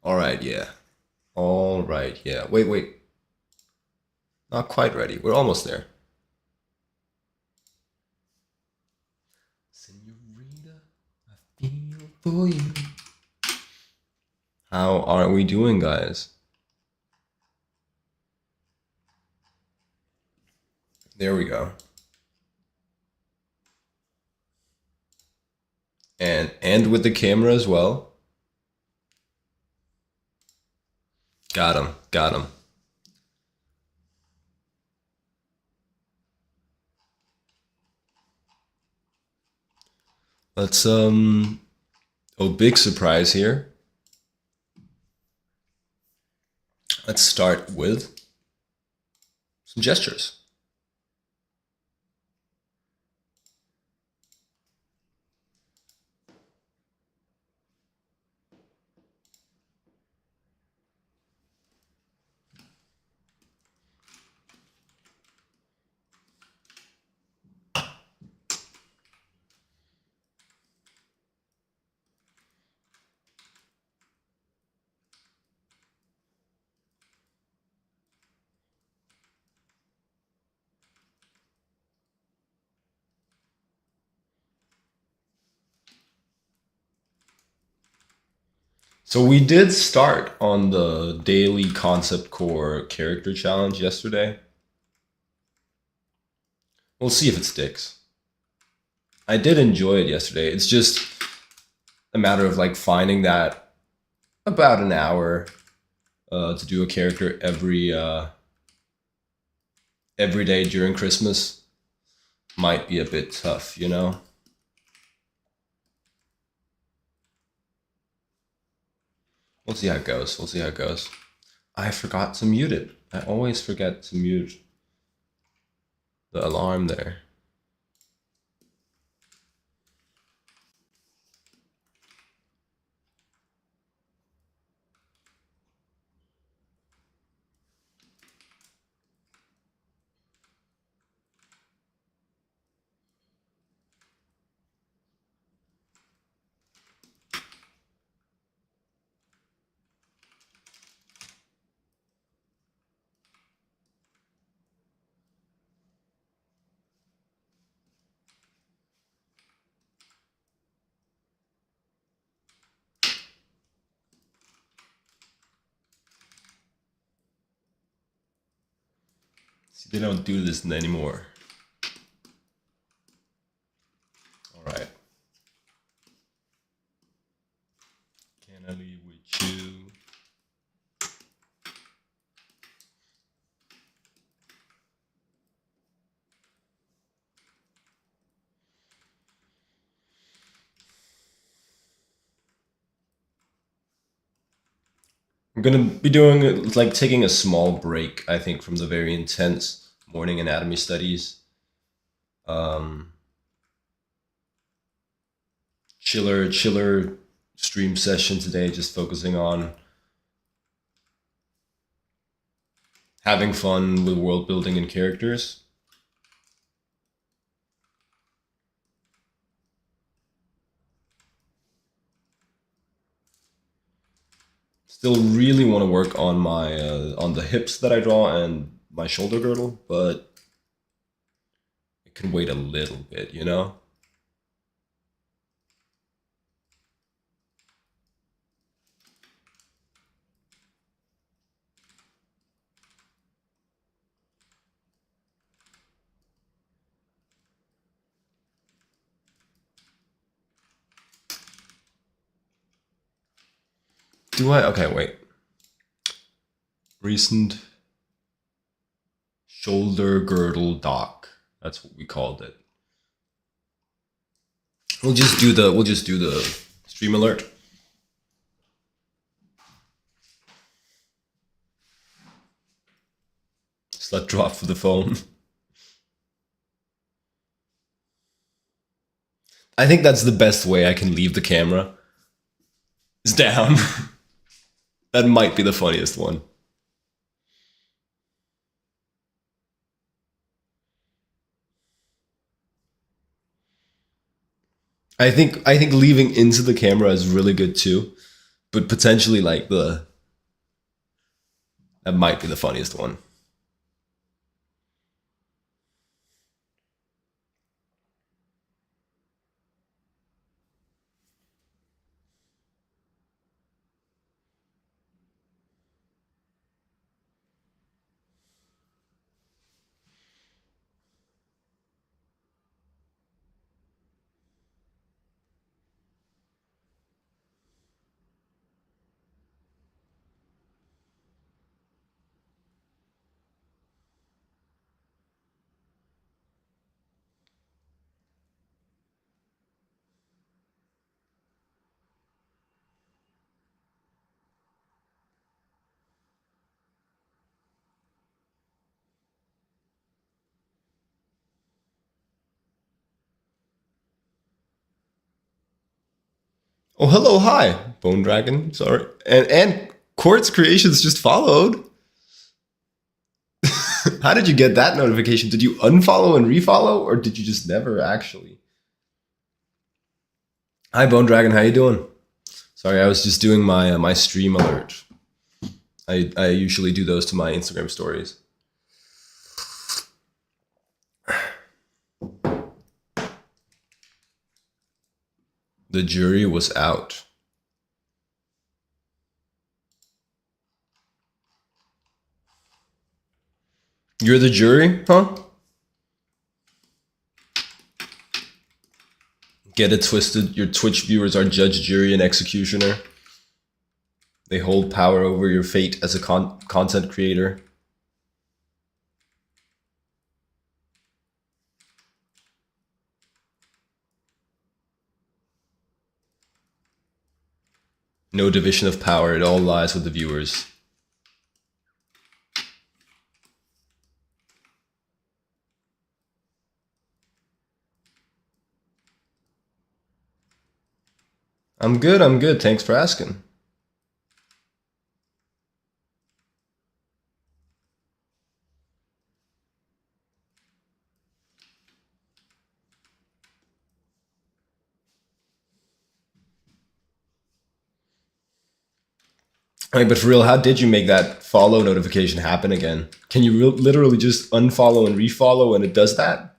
All right, yeah. All right, yeah. Wait, wait. Not quite ready. We're almost there. Senorita, I feel for you. How are we doing, guys? There we go. And with the camera as well. Got him. Got him. Let's oh, big surprise here. Let's start with some gestures. So we did start on the daily concept core character challenge yesterday. We'll see if it sticks. I did enjoy it yesterday. It's just a matter of like finding that about an hour to do a character every day during Christmas might be a bit tough, you know? We'll see how it goes. We'll see how it goes. I forgot to mute it. I always forget to mute the alarm there. See, they don't do this anymore. All right. Can I leave with you? I'm gonna be doing like taking a small break, I think, from the very intense morning anatomy studies. Um, chiller stream session today, just focusing on having fun with world building and characters. Still really want to work on my on the hips that I draw and my shoulder girdle, but it can wait a little bit, you know? Do I? Okay, wait. Recent shoulder girdle dock. That's what we called it. We'll just do the stream alert. Just let drop for the phone. I think that's the best way I can leave the camera. It's down. That might be the funniest one. I think leaving into the camera is really good too, but potentially like that might be the funniest one. Oh, hello, hi, Bone Dragon. Sorry, and Quartz Creations just followed. How did you get that notification? Did you unfollow and refollow, or did you just never actually? Hi, Bone Dragon. How you doing? Sorry, I was just doing my stream alert. I usually do those to my Instagram stories. The jury was out. You're the jury, huh? Get it twisted. Your Twitch viewers are judge, jury, and executioner. They hold power over your fate as a content creator. No division of power. It all lies with the viewers. I'm good. I'm good. Thanks for asking. I mean, but for real, how did you make that follow notification happen again? Can you literally just unfollow and refollow and it does that?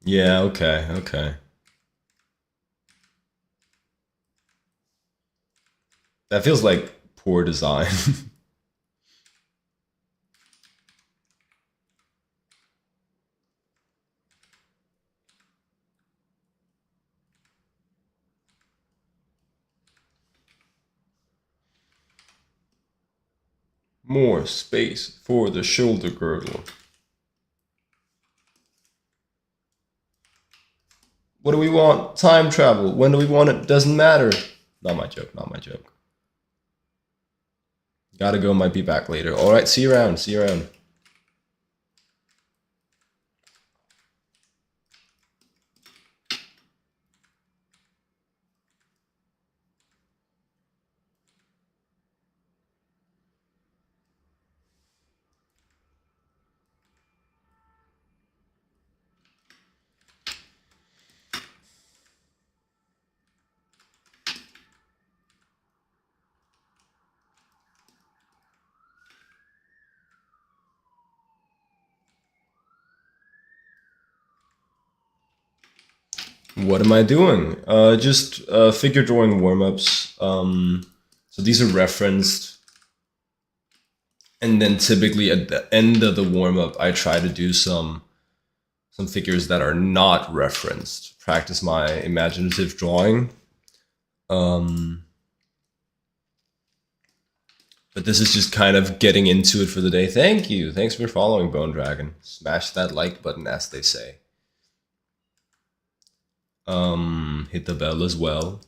Yeah, okay, okay. That feels like poor design. More space for the shoulder girdle. What do we want? Time travel. When do we want it? Doesn't matter. Not my joke, not my joke. Gotta go, might be back later. Alright, see you around, see you around. What am I doing? Just figure drawing warm-ups. So these are referenced. And then typically at the end of the warm-up, I try to do some figures that are not referenced. Practice my imaginative drawing. But this is just kind of getting into it for the day. Thank you. Thanks for following, Bone Dragon. Smash that like button, as they say. Hit the bell as well.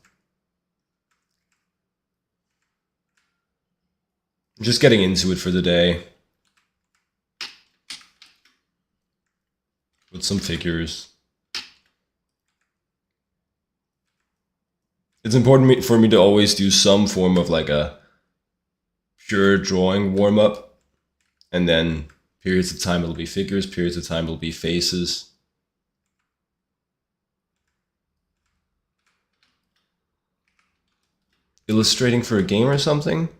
Just getting into it for the day. With some figures. It's important for me to always do some form of like a pure drawing warm up, and then periods of time it'll be figures, periods of time it'll be faces. Illustrating for a game or something?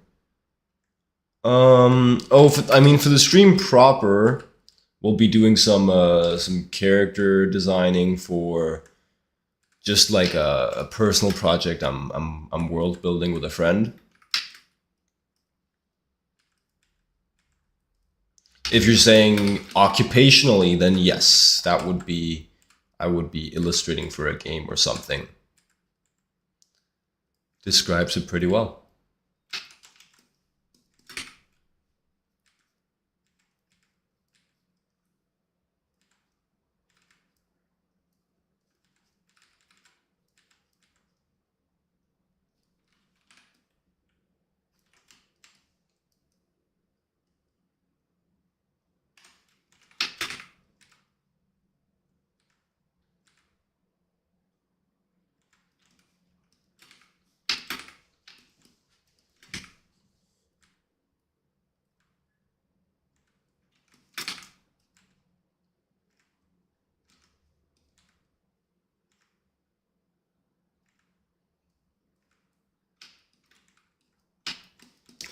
I mean, for the stream proper, we'll be doing some character designing for just like a personal project. I'm world building with a friend. If you're saying occupationally, then yes, that would be, I would be illustrating for a game or something. Describes it pretty well.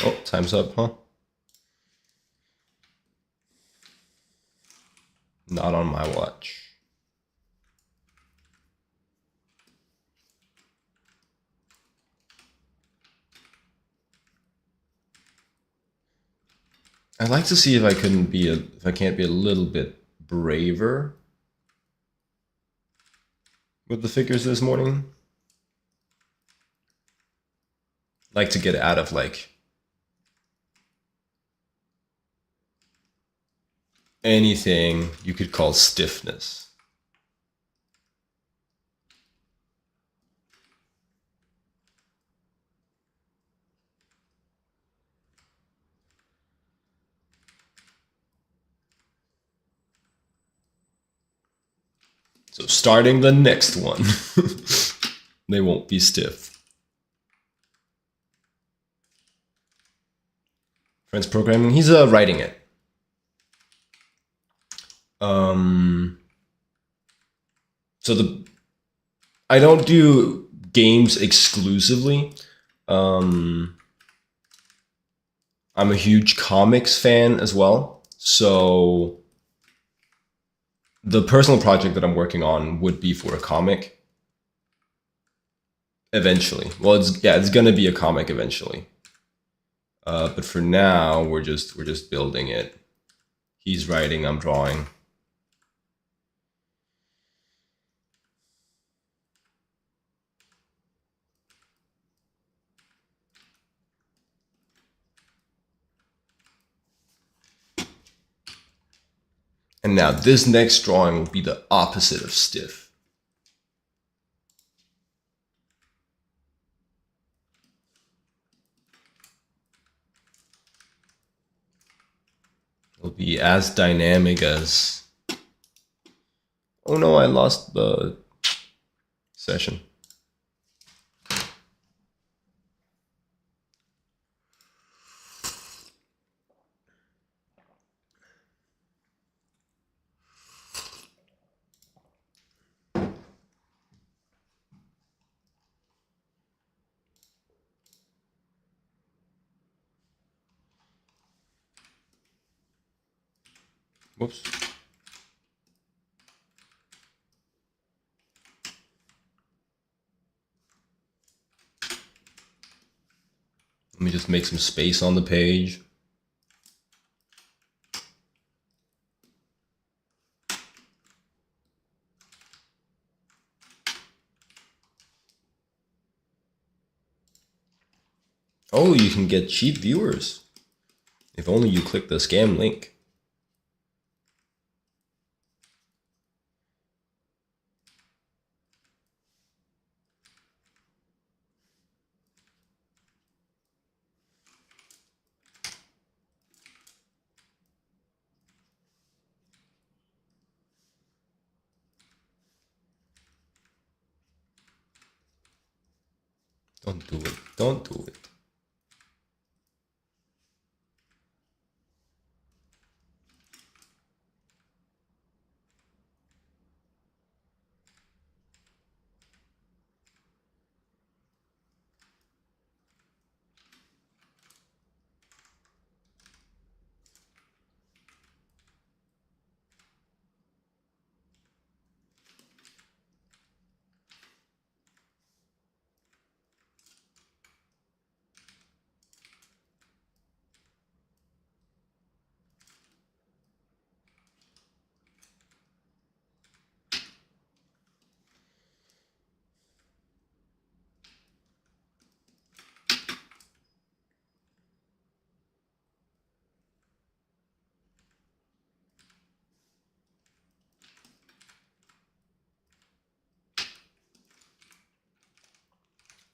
Oh, time's up, huh? Not on my watch. I'd like to see if I couldn't be if I can't be a little bit braver with the figures this morning. Like to get out of like anything you could call stiffness. So starting the next one, they won't be stiff. Friends programming, he's writing it. So I don't do games exclusively. I'm a huge comics fan as well. So the personal project that I'm working on would be for a comic eventually. Well, it's gonna be a comic eventually. But for now, we're just building it. He's writing, I'm drawing. And now this next drawing will be the opposite of stiff. It'll be as dynamic as... Oh no, I lost the session. Whoops. Let me just make some space on the page. Oh, you can get cheap viewers. If only you click the scam link. Don't do it. Don't do it.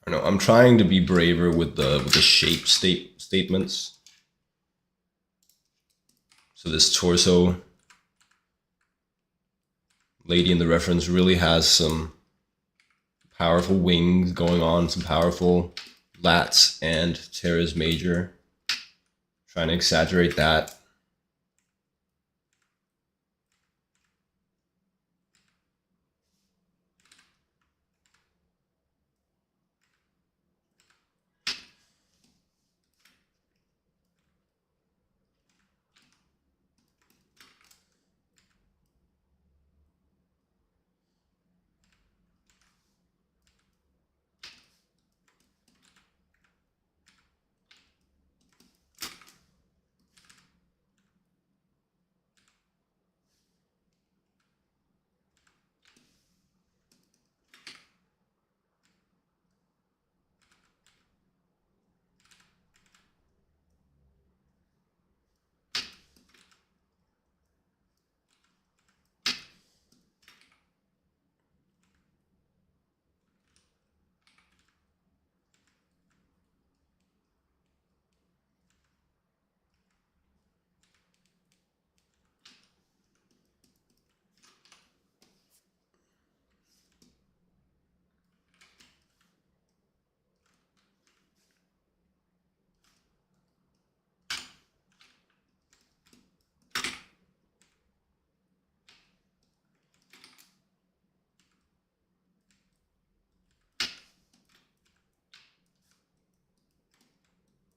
I don't know. I'm trying to be braver with the shape statements. So this torso lady in the reference really has some powerful wings going on, some powerful lats and teres major. Trying to exaggerate that.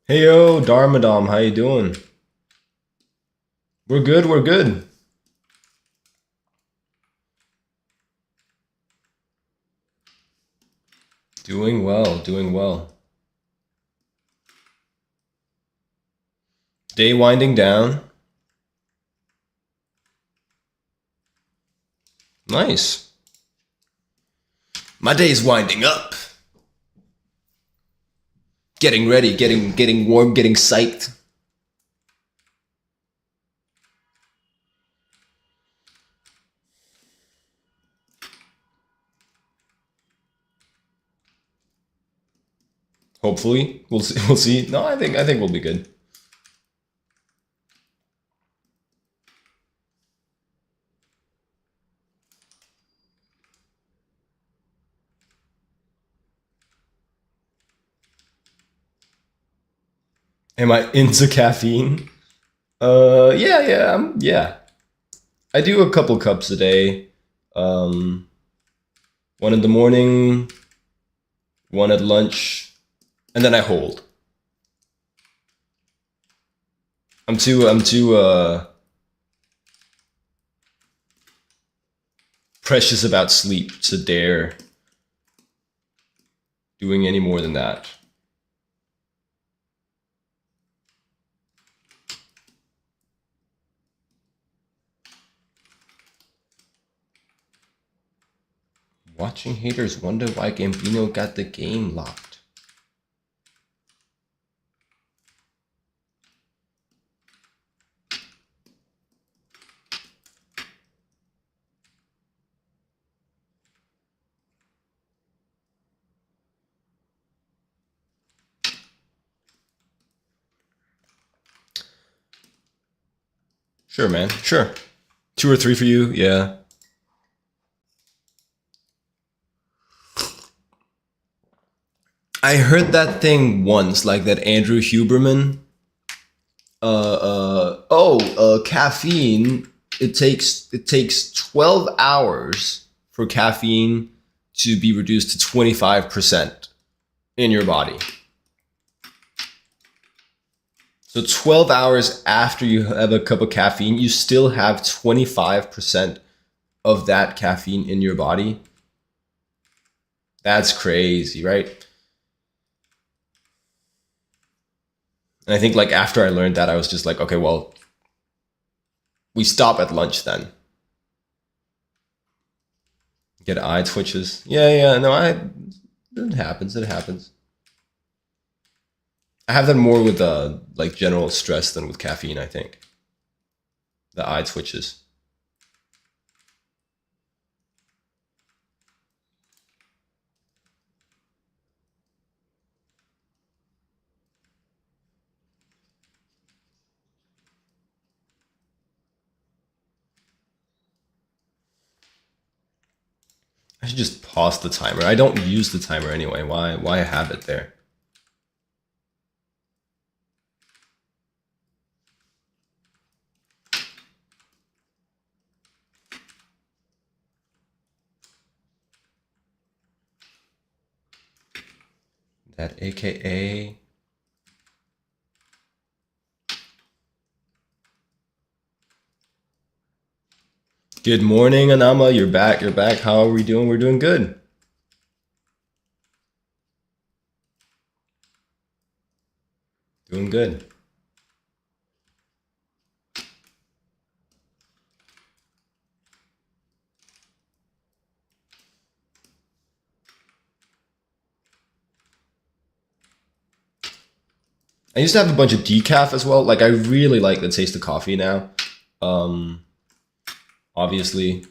Hey yo, Dharmadam, how you doing? We're good, we're good. Doing well, doing well. Day winding down. Nice. My day's winding up. Getting ready, getting warm, getting psyched. Hopefully, we'll see. We'll see. No, I think we'll be good. Am I into caffeine? Yeah. I do a couple cups a day. Um, one in the morning, one at lunch, and then I hold. I'm too precious about sleep to dare doing any more than that. Watching haters wonder why Gambino got the game locked. Sure, man. Sure. 2 or 3 for you, yeah. I heard that thing once, like that Andrew Huberman. Caffeine. It takes 12 hours for caffeine to be reduced to 25% in your body. So 12 hours after you have a cup of caffeine, you still have 25% of that caffeine in your body. That's crazy, right? And I think like after I learned that, I was just like, okay, well, we stop at lunch then. Get eye twitches. Yeah, no, it happens, it happens. I have that more with like general stress than with caffeine, I think. The eye twitches. I should just pause the timer. I don't use the timer anyway. Why have it there? That AKA. Good morning, Anama. You're back. You're back. How are we doing? We're doing good. Doing good. I used to have a bunch of decaf as well. Like I really like the taste of coffee now. Um, Obviously,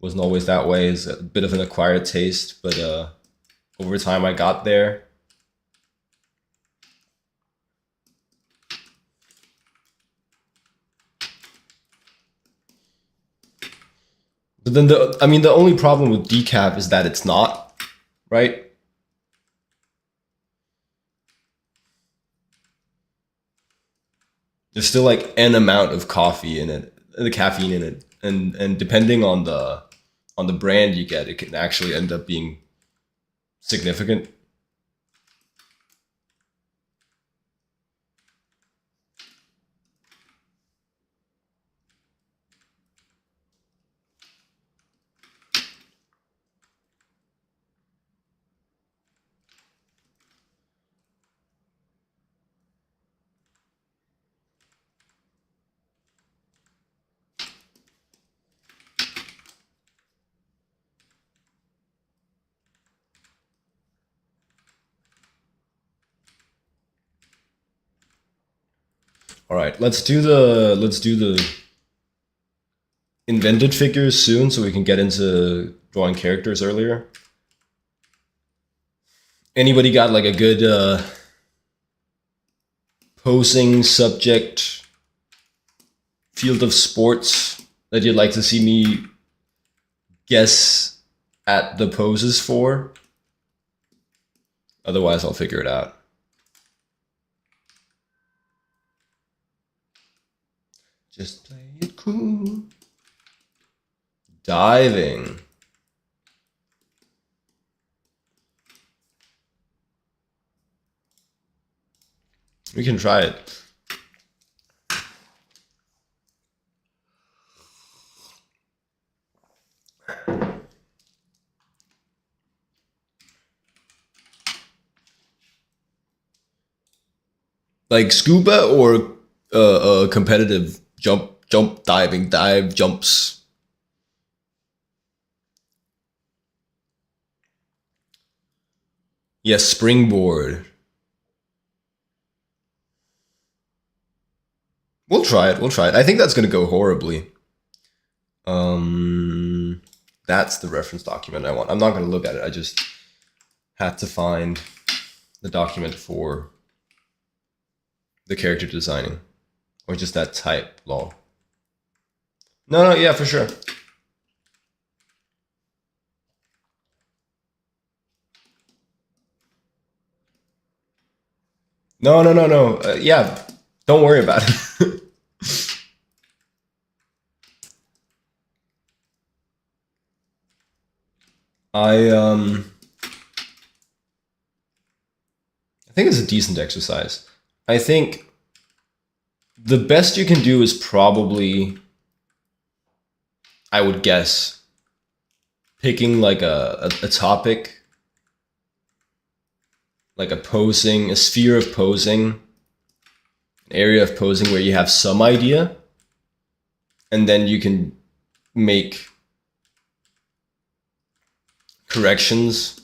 wasn't always that way. It's a bit of an acquired taste, but over time I got there. But then the only problem with decaf is that it's not, right? There's still like an amount of coffee in it, the caffeine in it, and depending on the brand you get, it can actually end up being significant. All right, let's do the invented figures soon, so we can get into drawing characters earlier. Anybody got like a good posing subject field of sports that you'd like to see me guess at the poses for? Otherwise, I'll figure it out. Just play it cool. Diving. We can try it. Like scuba or competitive jump diving, dive jumps. Yes, springboard. We'll try it. We'll try it. I think that's gonna go horribly. That's the reference document I want. I'm not gonna look at it. I just had to find the document for the character designing, or just that type lol. No, yeah, for sure. No. Yeah, don't worry about it. I I think it's a decent exercise. I think the best you can do is probably, I would guess, picking like a topic, like a sphere of posing, an area of posing where you have some idea, and then you can make corrections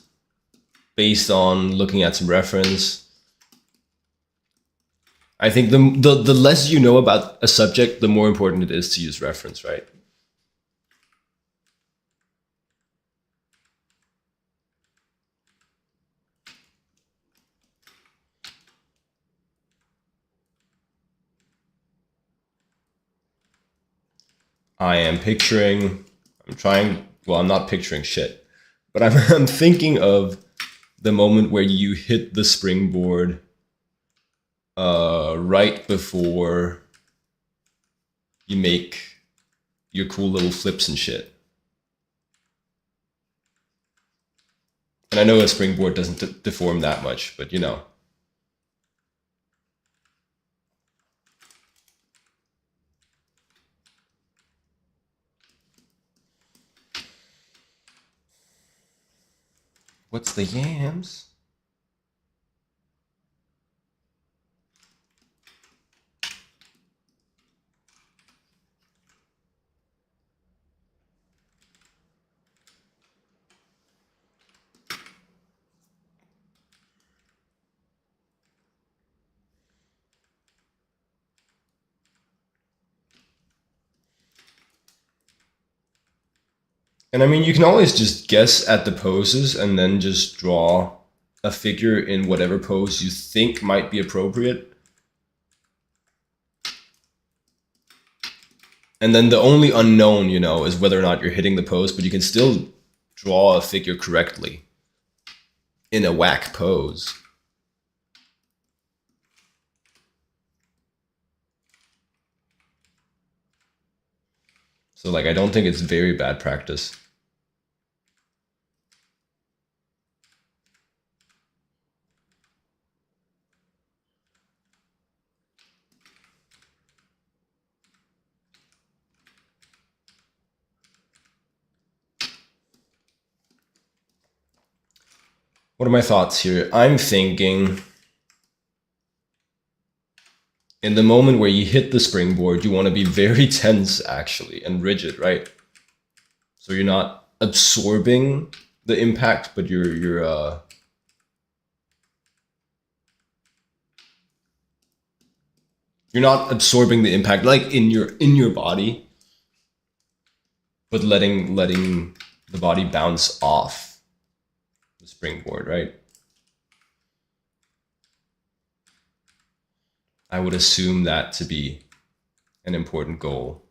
based on looking at some reference. I think the less you know about a subject, the more important it is to use reference, right? I am picturing, I'm trying, well, I'm not picturing shit. But I'm thinking of the moment where you hit the springboard right before you make your cool little flips and shit. And I know a springboard doesn't deform that much, but you know. What's the yams? And I mean, you can always just guess at the poses and then just draw a figure in whatever pose you think might be appropriate. And then the only unknown, you know, is whether or not you're hitting the pose, but you can still draw a figure correctly in a whack pose. So, like, I don't think it's very bad practice. What are my thoughts here? I'm thinking in the moment where you hit the springboard, you want to be very tense, actually, and rigid, right? So you're not absorbing the impact, but you're not absorbing the impact like in your body, but letting the body bounce off the springboard, right? I would assume that to be an important goal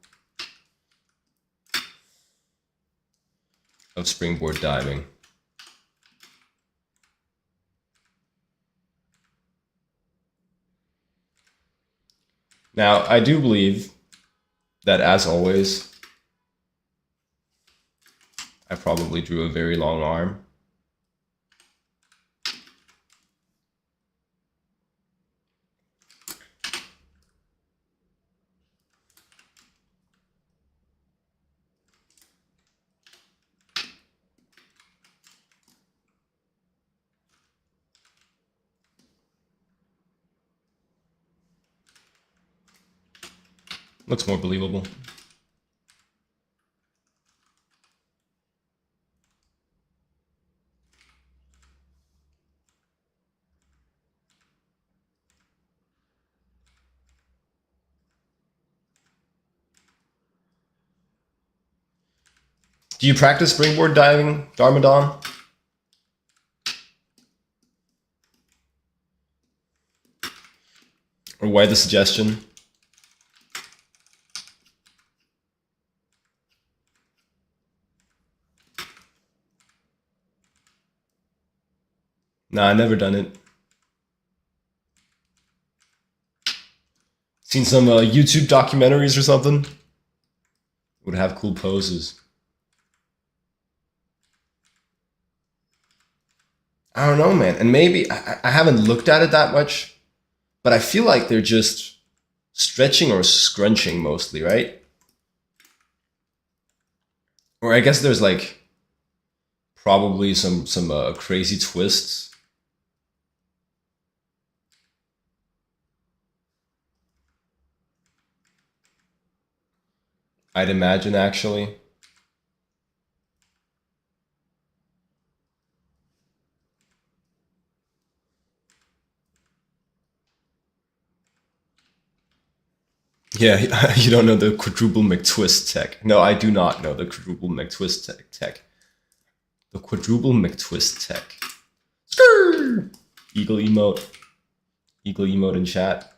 of springboard diving. Now, I do believe that, as always, I probably drew a very long arm. Looks more believable. Do you practice springboard diving, Darmadon? Or why the suggestion? Nah, I never done it. Seen some YouTube documentaries or something? Would have cool poses. I don't know, man. And maybe I haven't looked at it that much, but I feel like they're just stretching or scrunching mostly, right? Or I guess there's like probably some crazy twists. I'd imagine, actually. Yeah, you don't know the quadruple McTwist tech. No, I do not know the quadruple McTwist tech. The quadruple McTwist tech. Skrrr! Eagle emote. Eagle emote in chat.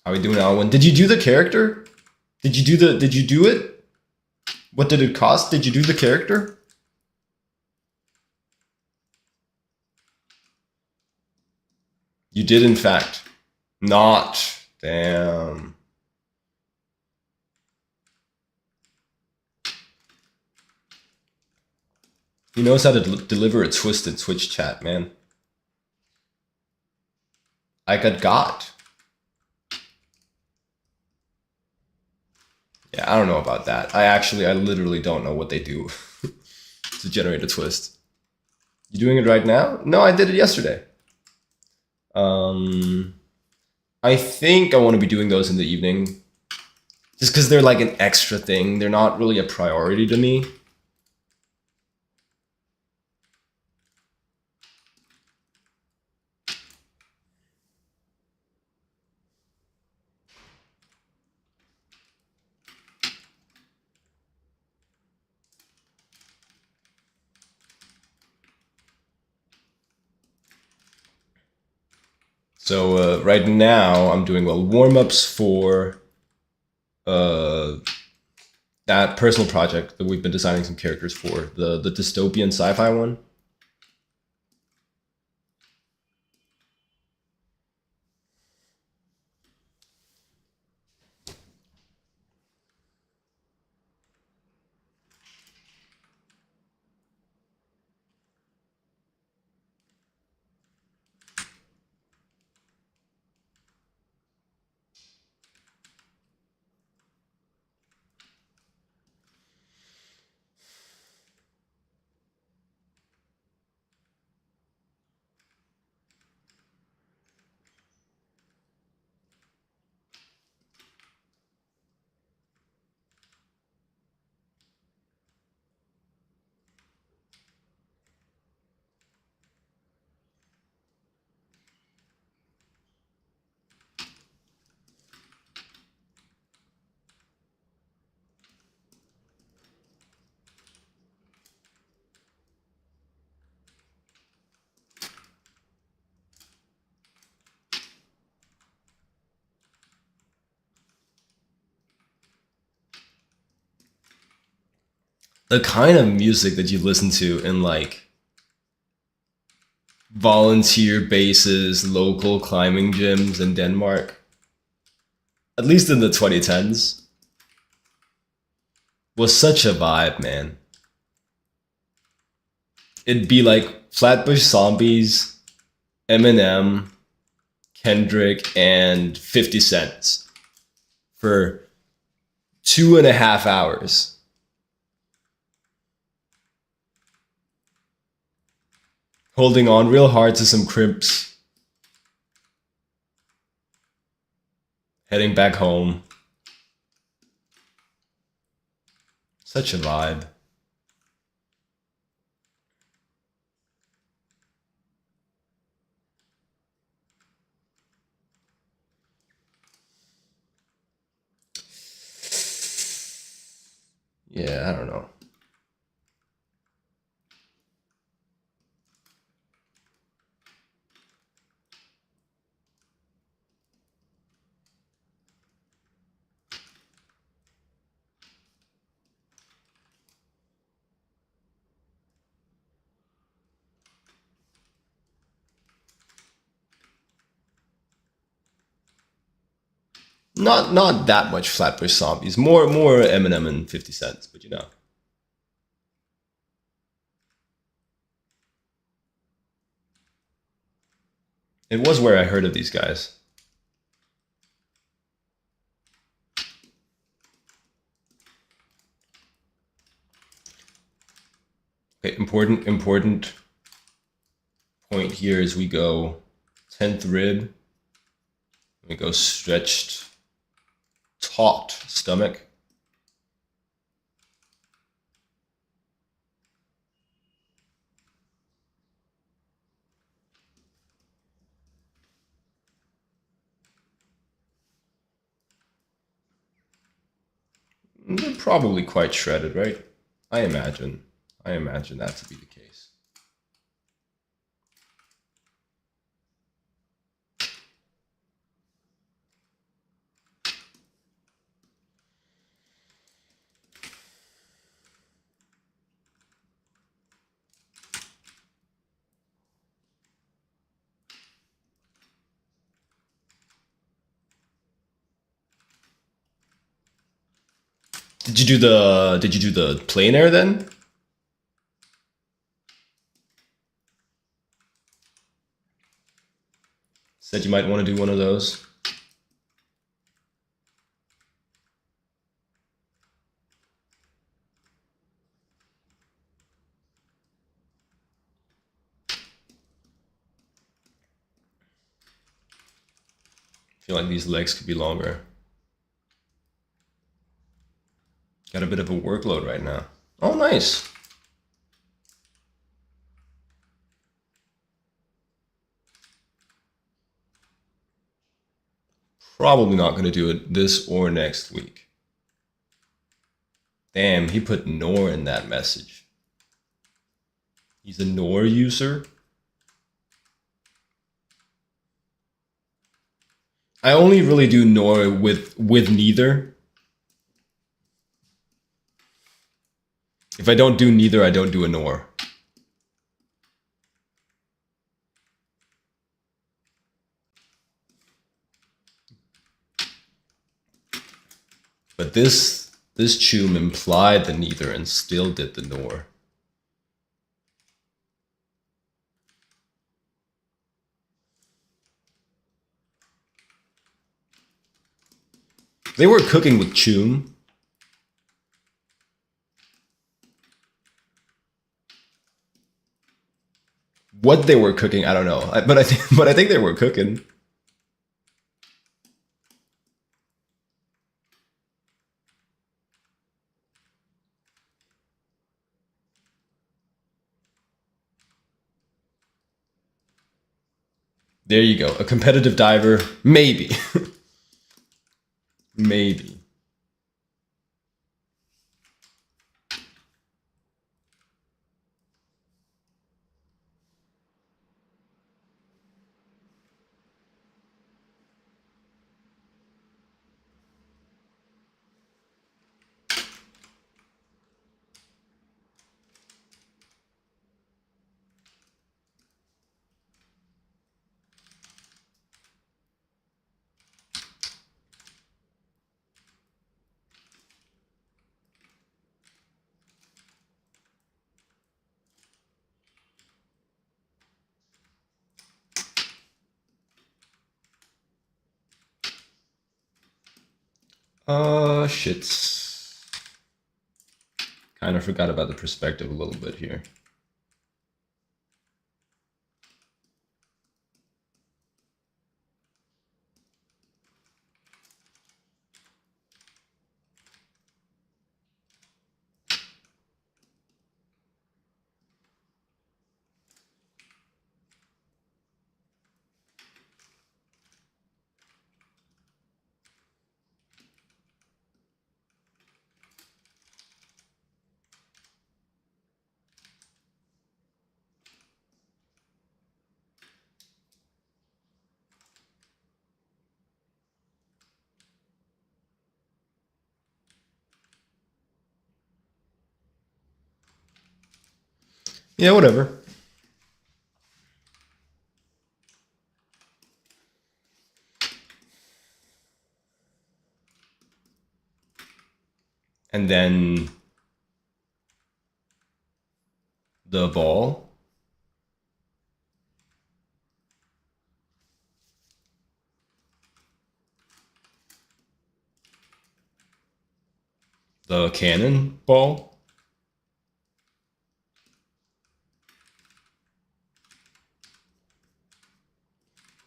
How we doing, Alwyn? Did you do the character? Did you do it? What did it cost? Did you do the character? You did, in fact. Not. Damn. He knows how to deliver a twist in Twitch chat, man. I got. Yeah, I don't know about that. I literally don't know what they do to generate a twist. You doing it right now? No, I did it yesterday. I think I want to be doing those in the evening. Just because they're like an extra thing. They're not really a priority to me. So right now I'm doing warm-ups for that personal project that we've been designing some characters for, the dystopian sci-fi one. The kind of music that you listen to in like volunteer bases, local climbing gyms in Denmark, at least in the 2010s, was such a vibe, man. It'd be like Flatbush Zombies, Eminem, Kendrick, and 50 Cent for 2.5 hours. Holding on real hard to some crimps. Heading back home. Such a vibe. Yeah, I don't know. Not that much Flatbush Zombies. More Eminem and 50 Cent, but you know. It was where I heard of these guys. Okay, important point here is we go 10th rib. We go stretched, taut stomach. They're probably quite shredded, right? I imagine that to be the case. Did you do the plein air then? Said you might want to do one of those. I feel like these legs could be longer. Got a bit of a workload right now. Oh, nice. Probably not going to do it this or next week. Damn, he put nor in that message. He's a nor user. I only really do nor with neither. If I don't do neither, I don't do a nor. But this choom implied the neither and still did the nor. They were cooking with choom. What they were cooking, I don't know. But I think they were cooking. There you go. A competitive diver, maybe. Maybe. Shit. Kind of forgot about the perspective a little bit here. Yeah, whatever. And then the ball. The cannon ball.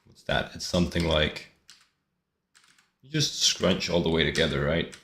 What's that? It's something like, you just scrunch all the way together, right?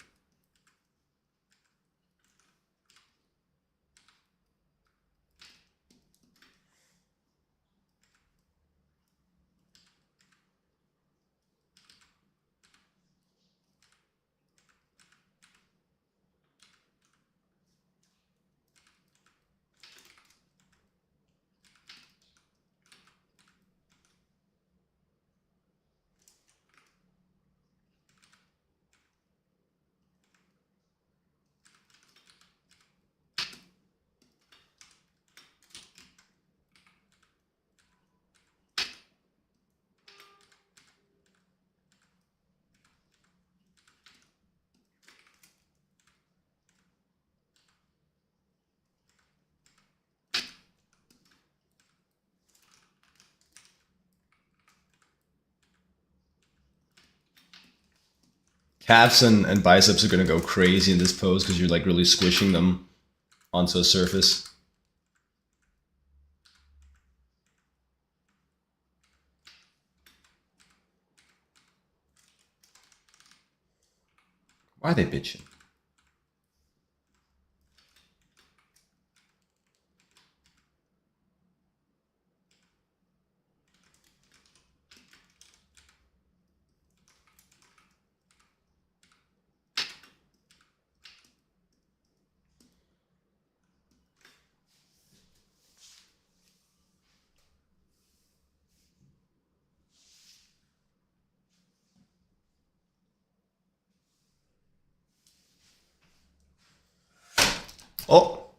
Calves and biceps are gonna go crazy in this pose because you're like really squishing them onto a surface. Why are they bitching? Oh!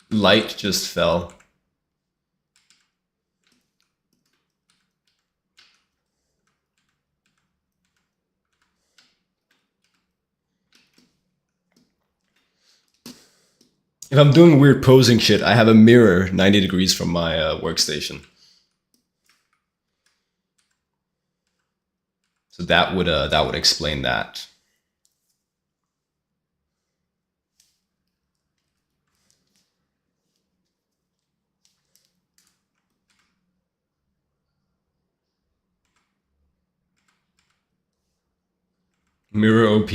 Light just fell. If I'm doing weird posing shit, I have a mirror 90 degrees from my workstation. So that would explain that. Mirror OP.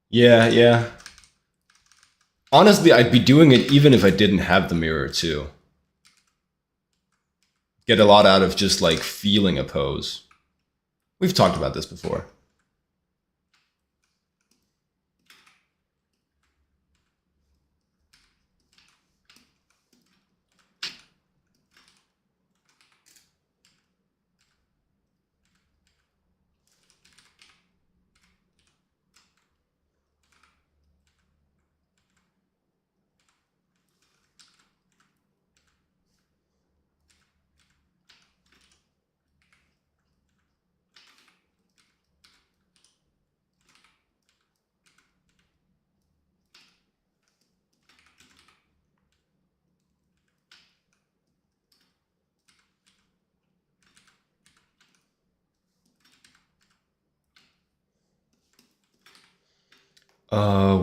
Yeah, yeah. Honestly, I'd be doing it even if I didn't have the mirror too. Get a lot out of just like feeling a pose. We've talked about this before.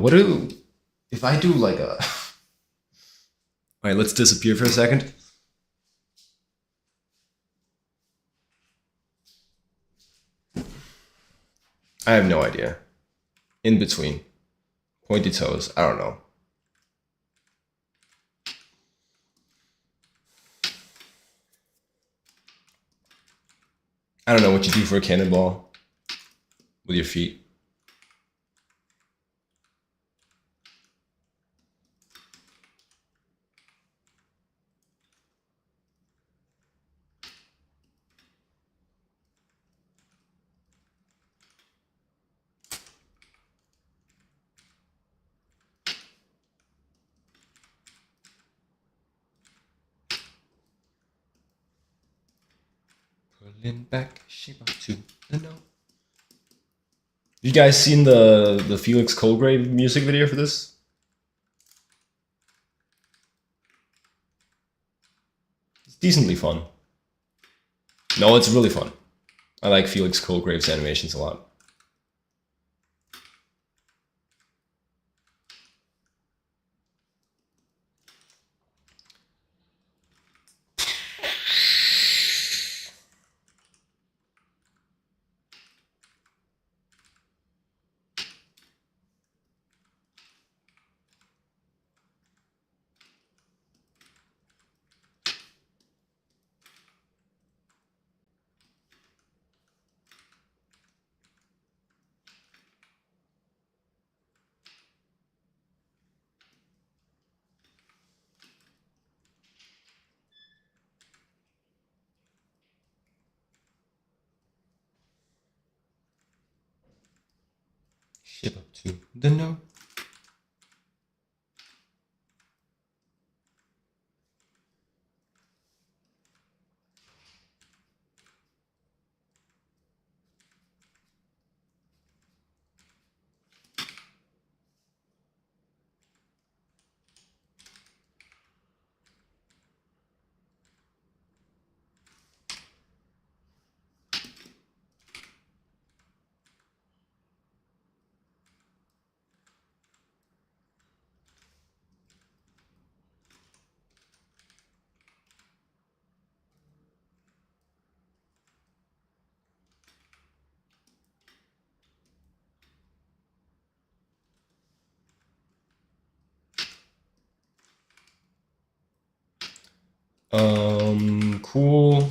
What do if I do like a? All right, let's disappear for a second. I have no idea. In between, pointy toes. I don't know. I don't know what you do for a cannonball with your feet. Pulling back, shape up to the no. You guys seen the Felix Colgrave music video for this? It's decently fun. No, it's really fun. I like Felix Colgrave's animations a lot. Shape up to the no. Cool.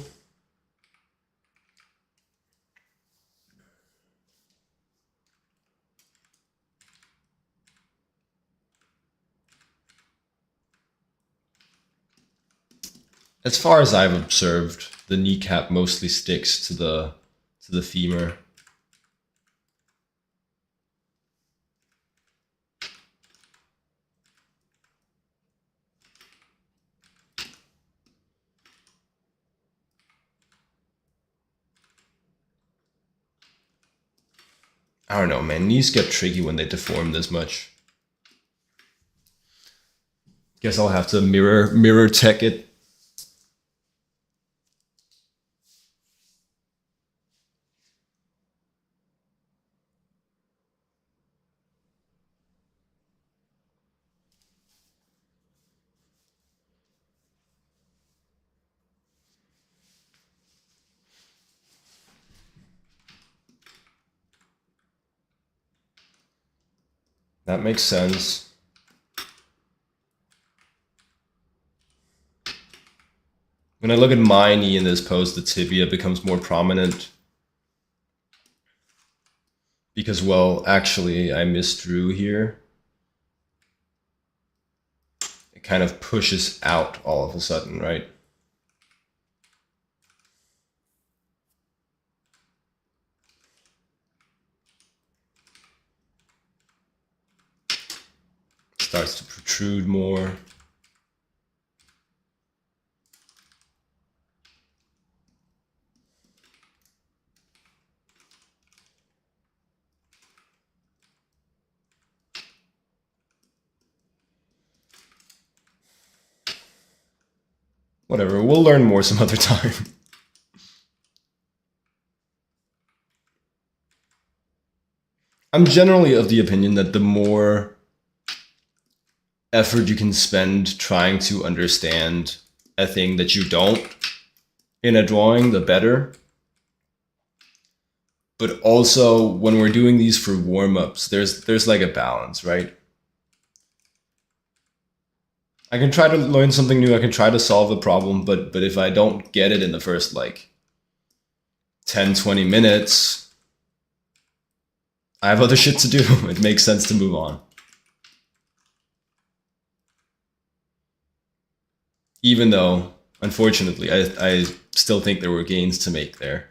As far as I've observed, the kneecap mostly sticks to the femur. I don't know, man. Knees get tricky when they deform this much. Guess I'll have to mirror tech it. That makes sense. When I look at my knee in this pose, the tibia becomes more prominent. Because, well, actually, I misdrew here. It kind of pushes out all of a sudden, right? Starts to protrude more. Whatever, we'll learn more some other time. I'm generally of the opinion that the more effort you can spend trying to understand a thing that you don't in a drawing, the better. But also, when we're doing these for warm-ups, there's like a balance, right? I can try to learn something new, I can try to solve the problem, but if I don't get it in the first, like, 10, 20 minutes, I have other shit to do. It makes sense to move on. Even though, unfortunately, I still think there were gains to make there.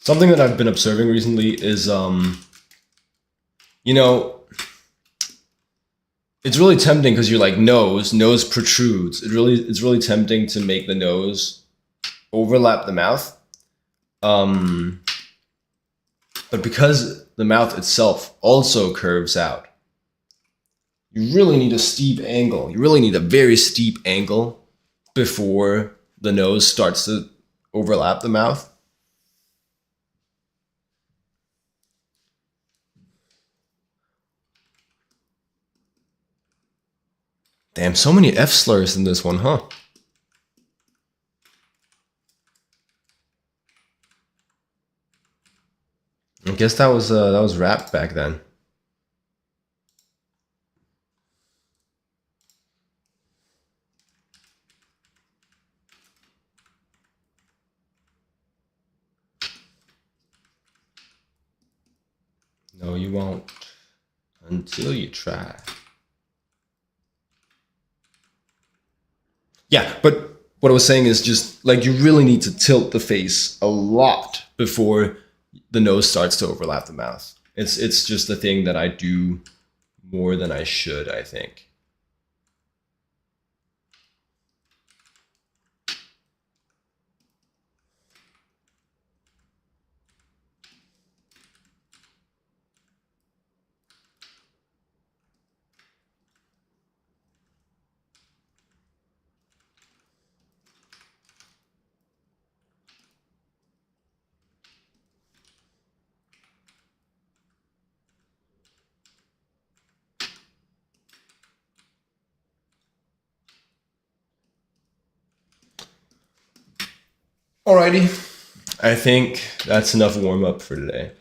Something that I've been observing recently is, you know, it's really tempting because you're like nose protrudes. It's really tempting to make the nose overlap the mouth. But because the mouth itself also curves out, you really need a steep angle. You really need a very steep angle before the nose starts to overlap the mouth. Damn, so many F slurs in this one, huh? I guess that was rap back then. No, you won't until you try. Yeah, but what I was saying is just like you really need to tilt the face a lot before the nose starts to overlap the mouth. It's just a thing that I do more than I should, I think. Alrighty. I think that's enough warm up for today.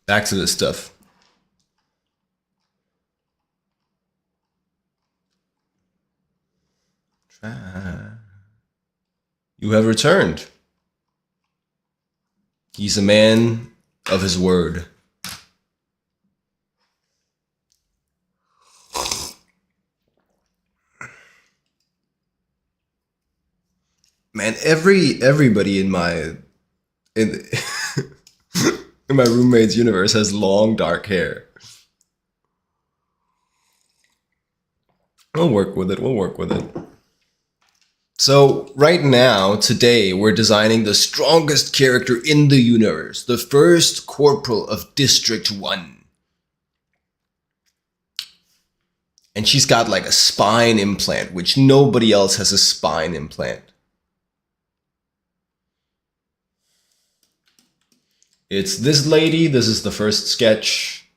Back to this stuff. You have returned. He's a man of his word. Man, everybody in my in in my roommate's universe has long dark hair. We'll work with it. We'll work with it. So right now, today, we're designing the strongest character in the universe, the first corporal of District 1. And she's got like a spine implant, which nobody else has a spine implant. It's this lady. This is the first sketch.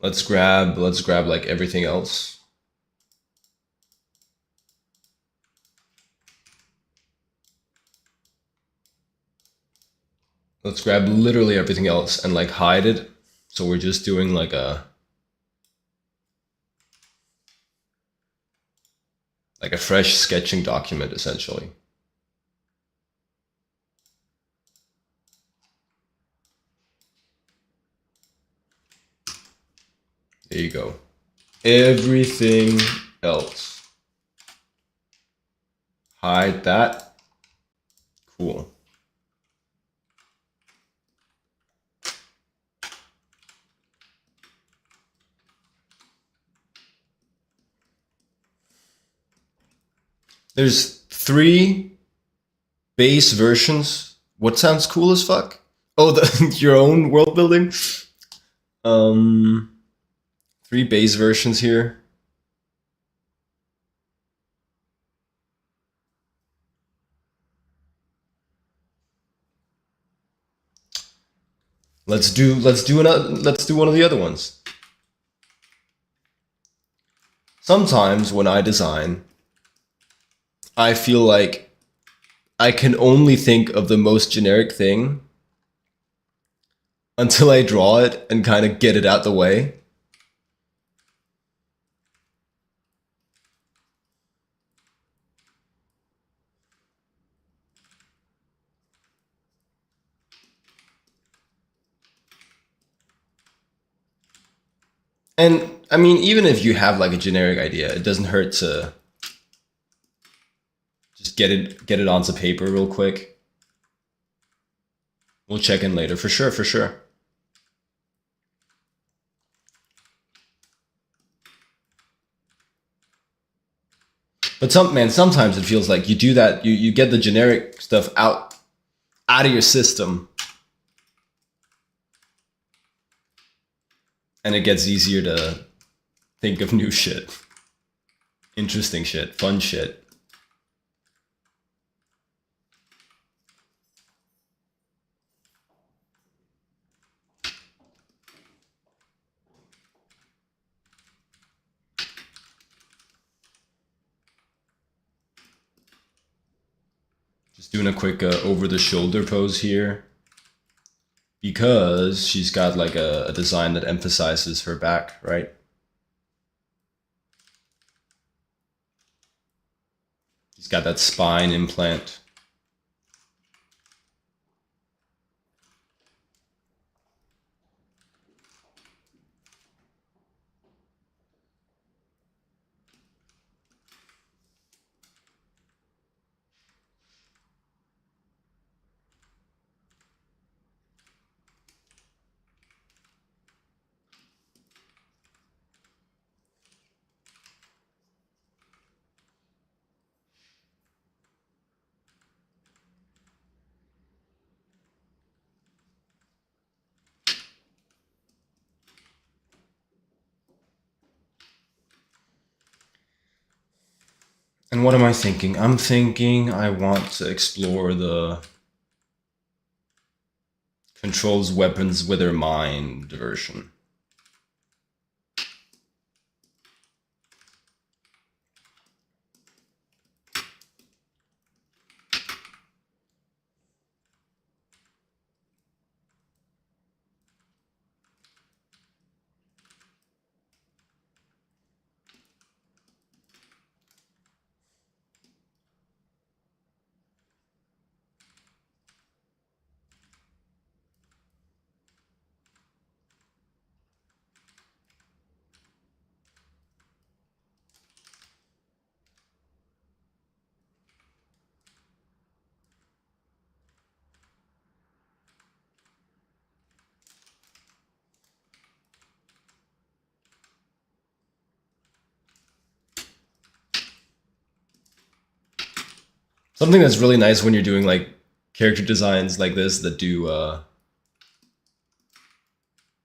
Let's grab like everything else. Let's grab literally everything else and like hide it. So we're just doing like a fresh sketching document essentially. There you go. Everything else. Hide that. Cool. There's 3 base versions. What sounds cool as fuck? Oh, your own world building? 3 base versions here. Let's do one of the other ones. Sometimes when I design, I feel like I can only think of the most generic thing until I draw it and kind of get it out the way. And I mean, even if you have like a generic idea, it doesn't hurt to just get it onto paper real quick. We'll check in later, for sure, for sure. But sometimes it feels like you do that, you get the generic stuff out of your system, and it gets easier to think of new shit, interesting shit, fun shit. Just doing a quick over-the-shoulder pose here, because she's got like a design that emphasizes her back, right? She's got that spine implant. And what am I thinking? I'm thinking I want to explore the controls weapons with their mind version. Something that's really nice when you're doing like character designs like this that do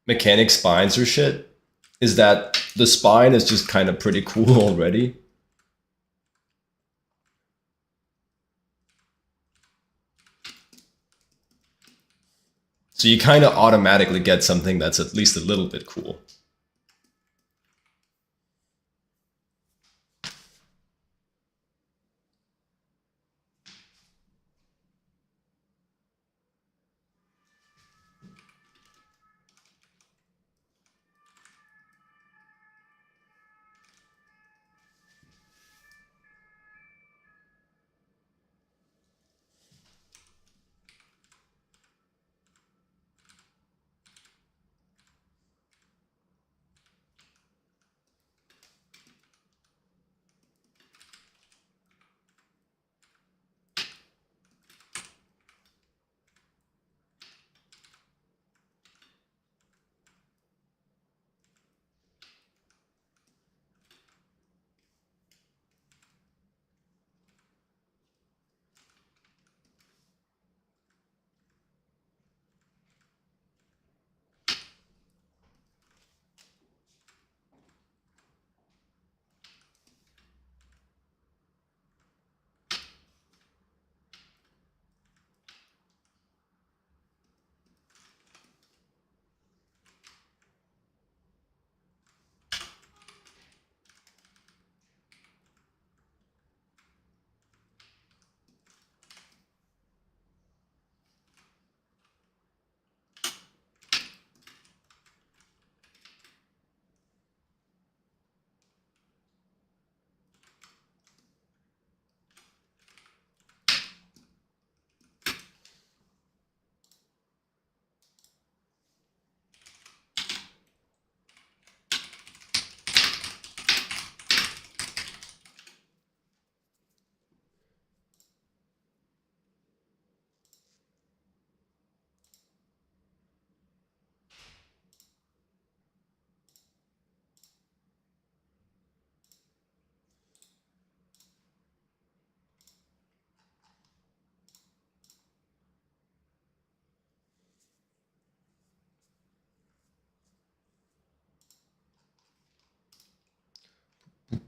mechanic spines or shit is that the spine is just kind of pretty cool already. So you kind of automatically get something that's at least a little bit cool.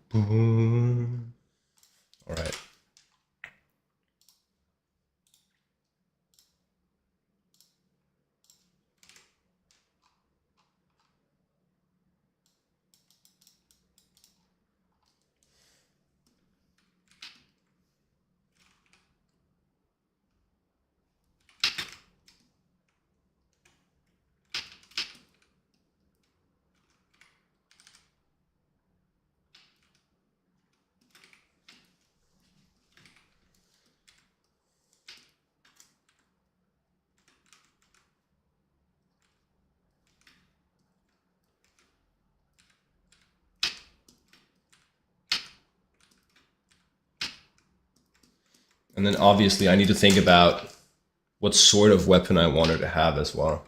Boom. All right. And then obviously I need to think about what sort of weapon I want her to have as well.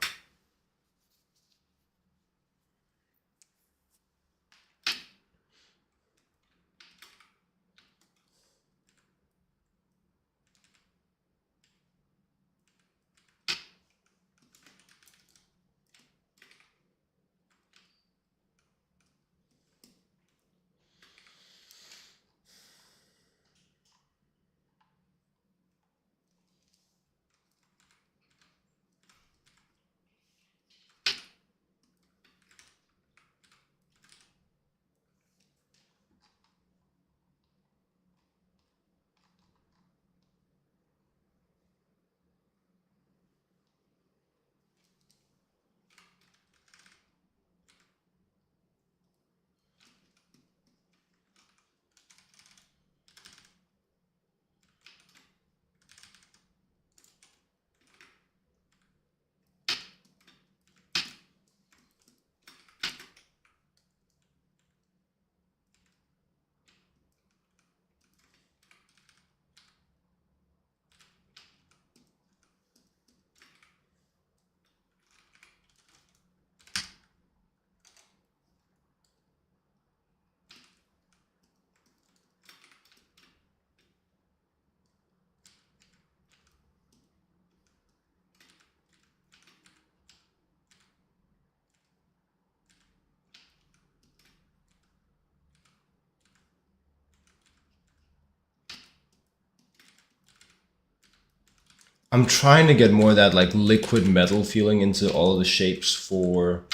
I'm trying to get more of that like liquid metal feeling into all of the shapes for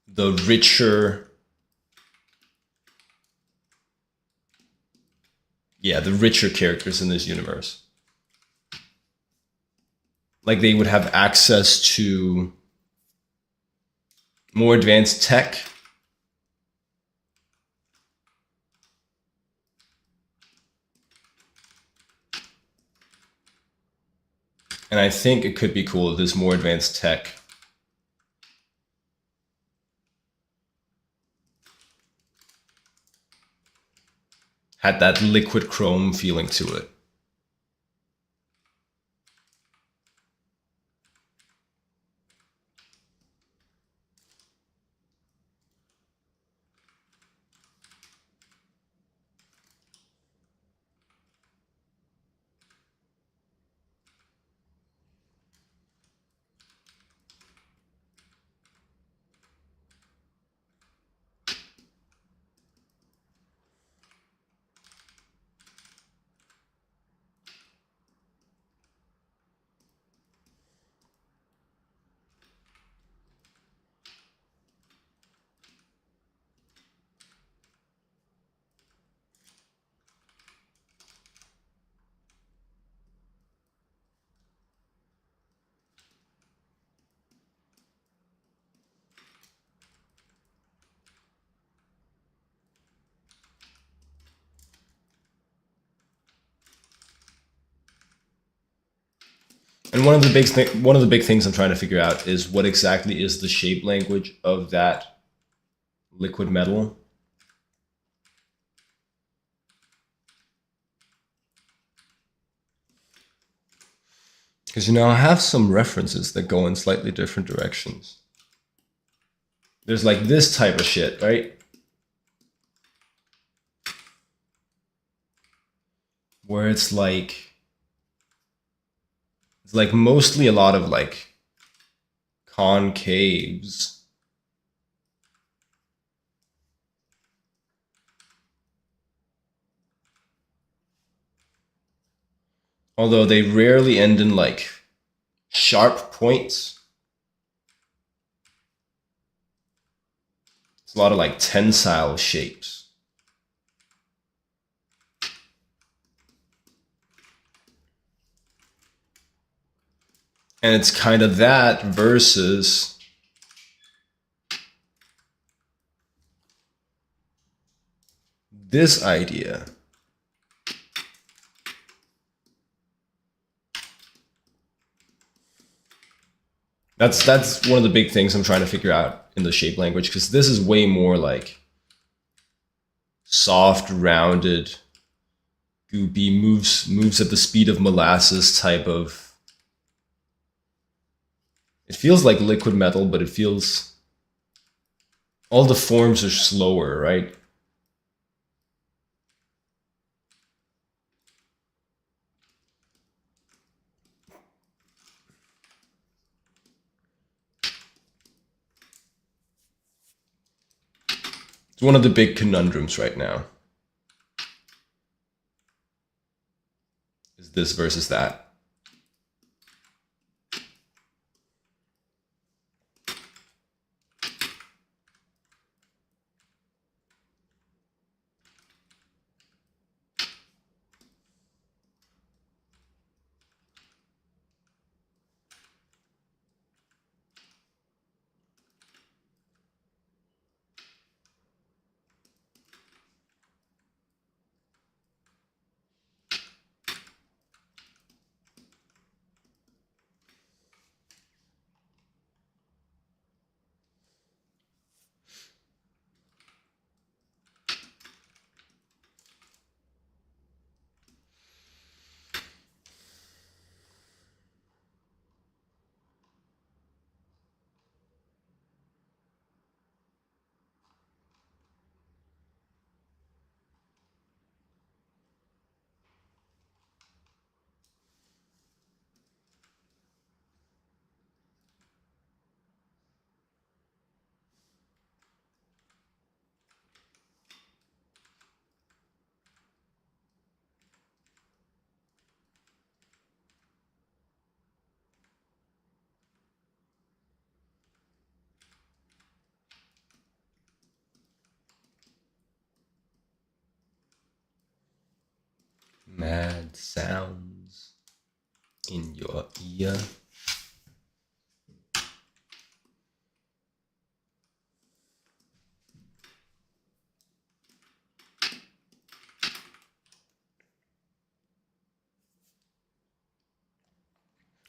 the richer, yeah, the richer characters in this universe. Like they would have access to more advanced tech. And I think it could be cool if there's more advanced tech. Had that liquid chrome feeling to it. And one of the big things I'm trying to figure out is what exactly is the shape language of that liquid metal. Because, I have some references that go in slightly different directions. There's like this type of shit, right? Where it's like mostly a lot of like concaves. Although they rarely end in like sharp points. It's a lot of like tensile shapes. And it's kind of that versus this idea. That's one of the big things I'm trying to figure out in the shape language, because this is way more like soft, rounded, goopy, moves at the speed of molasses type of. It feels like liquid metal, but it feels all the forms are slower, right? It's one of the big conundrums right now. Is this versus that? sounds in your ear.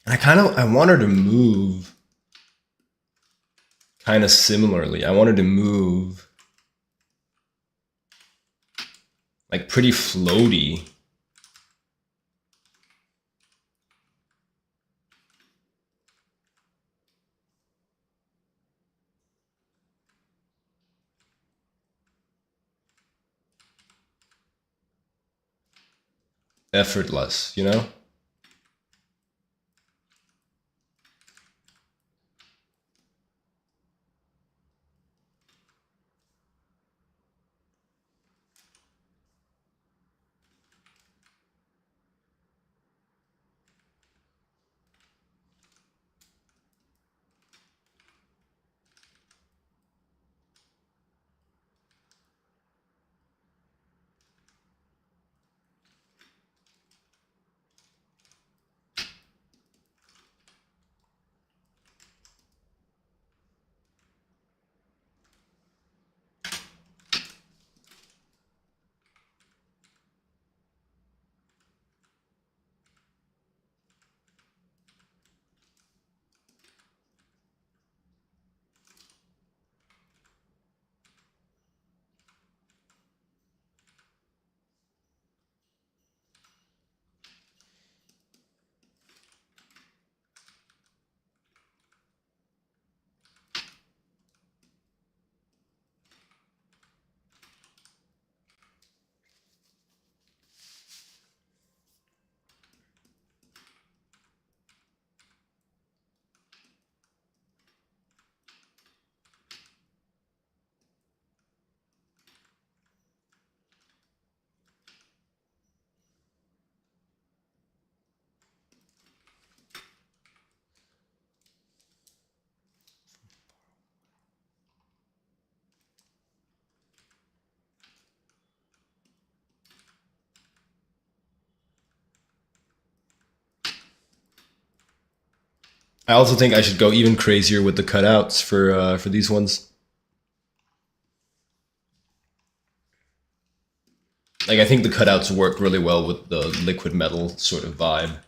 And I want her to move kind of similarly. I want her to move like pretty floaty. Effortless, you know? I also think I should go even crazier with the cutouts for these ones. Like I think the cutouts work really well with the liquid metal sort of vibe.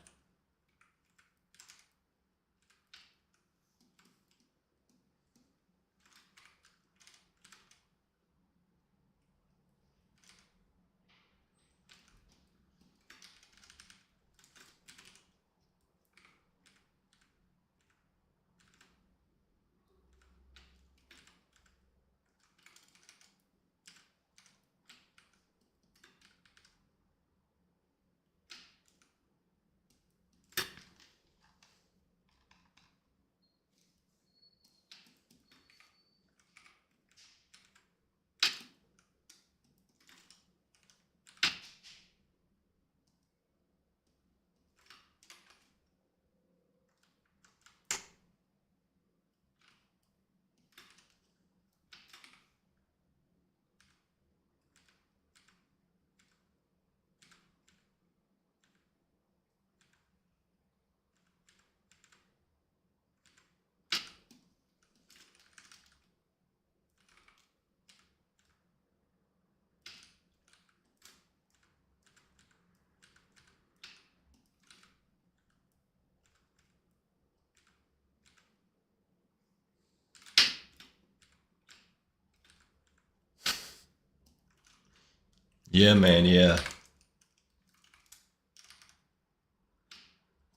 Yeah, man, yeah.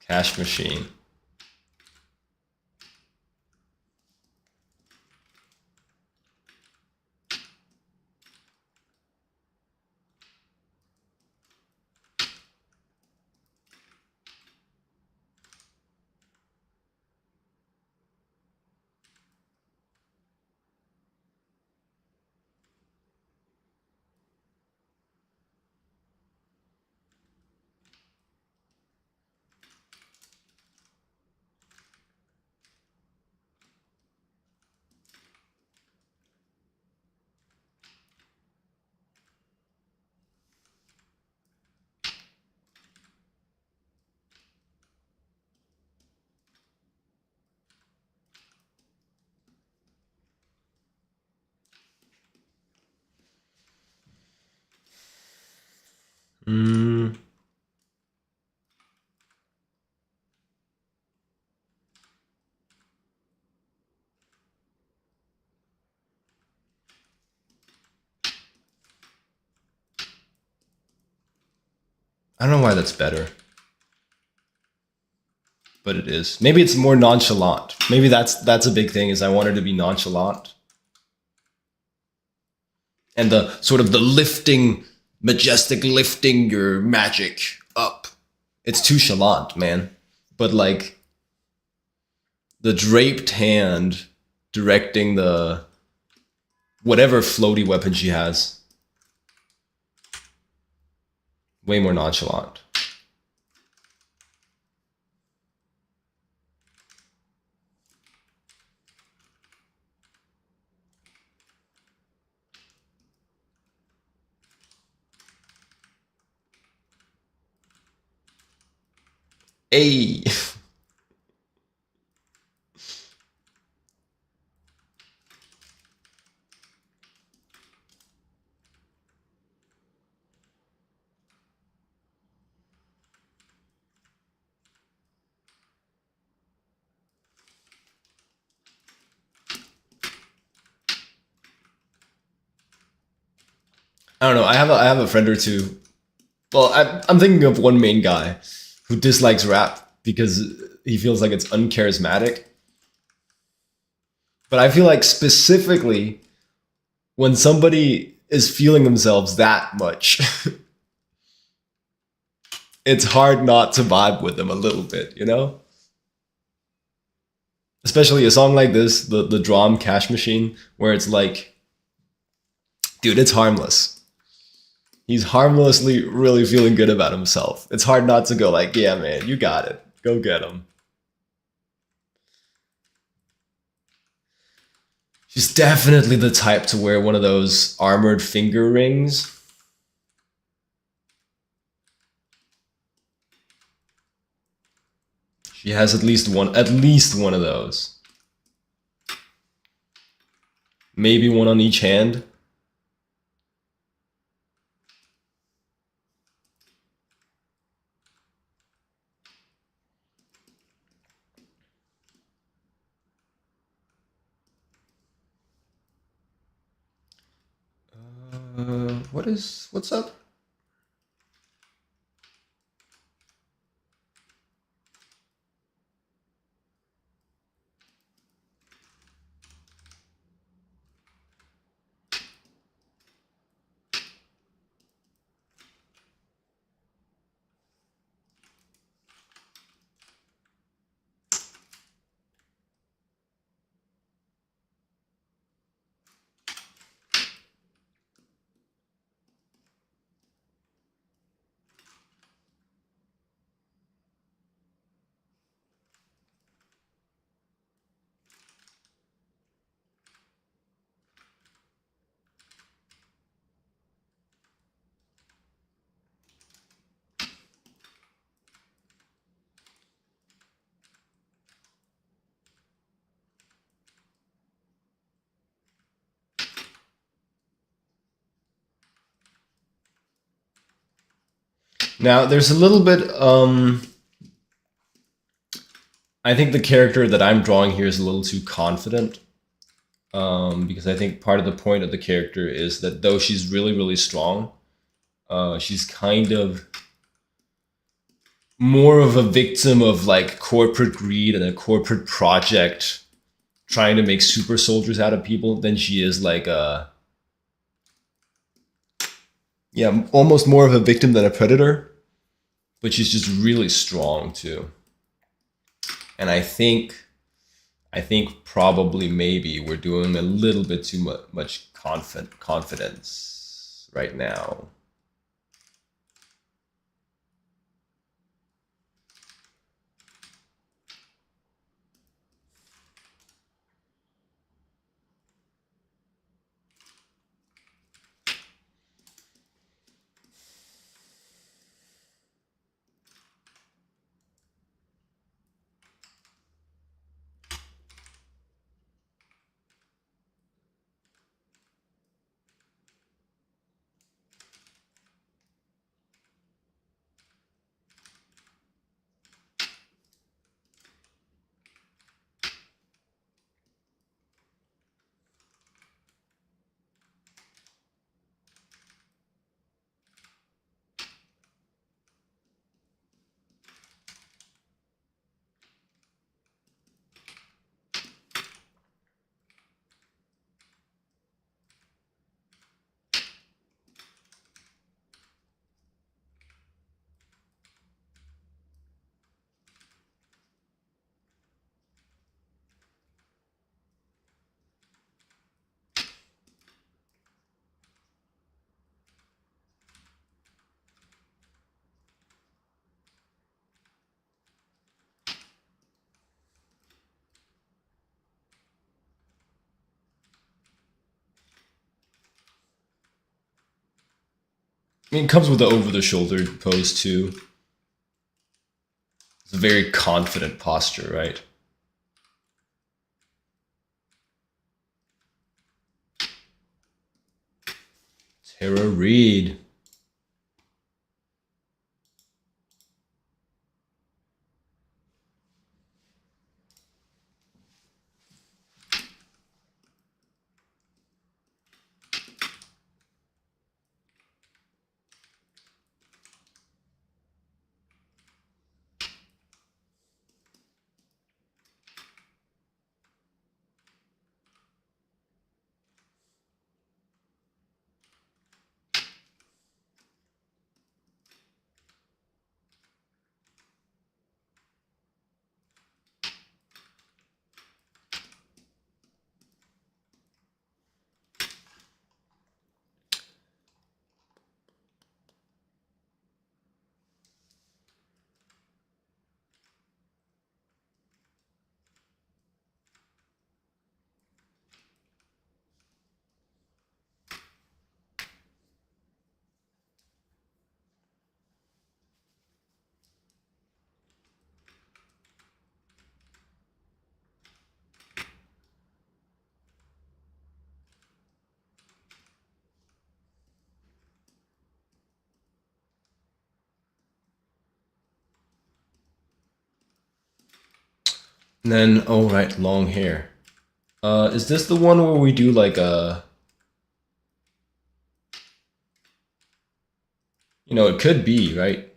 Cash machine. I don't know why that's better, but it is. Maybe it's more nonchalant. Maybe that's a big thing. Is I want her to be nonchalant, and the sort of the lifting, majestic lifting your magic up. It's too chalant, man. But like the draped hand directing the whatever floaty weapon she has, way more nonchalant. Hey. I don't know. I have a friend or two. Well, I'm thinking of one main guy who dislikes rap because he feels like it's uncharismatic. But I feel like specifically when somebody is feeling themselves that much, it's hard not to vibe with them a little bit, you know? Especially a song like this, the Drum Cash Machine, where it's like, dude, it's harmless. He's harmlessly really feeling good about himself. It's hard not to go like, yeah, man, you got it. Go get him. She's definitely the type to wear one of those armored finger rings. She has at least one of those. Maybe one on each hand. What's up? Now there's a little bit I think the character that I'm drawing here is a little too confident. Because I think part of the point of the character is that though she's really, really strong, she's kind of more of a victim of like corporate greed and a corporate project trying to make super soldiers out of people than she is like a, yeah, almost more of a victim than a predator. But she's just really strong too. And I think probably maybe we're doing a little bit too much confidence right now. mean, it comes with the over-the-shoulder pose too. It's a very confident posture, right? Tara Reid. And then, oh right, long hair. Is this the one where we do like a... You know, it could be, right?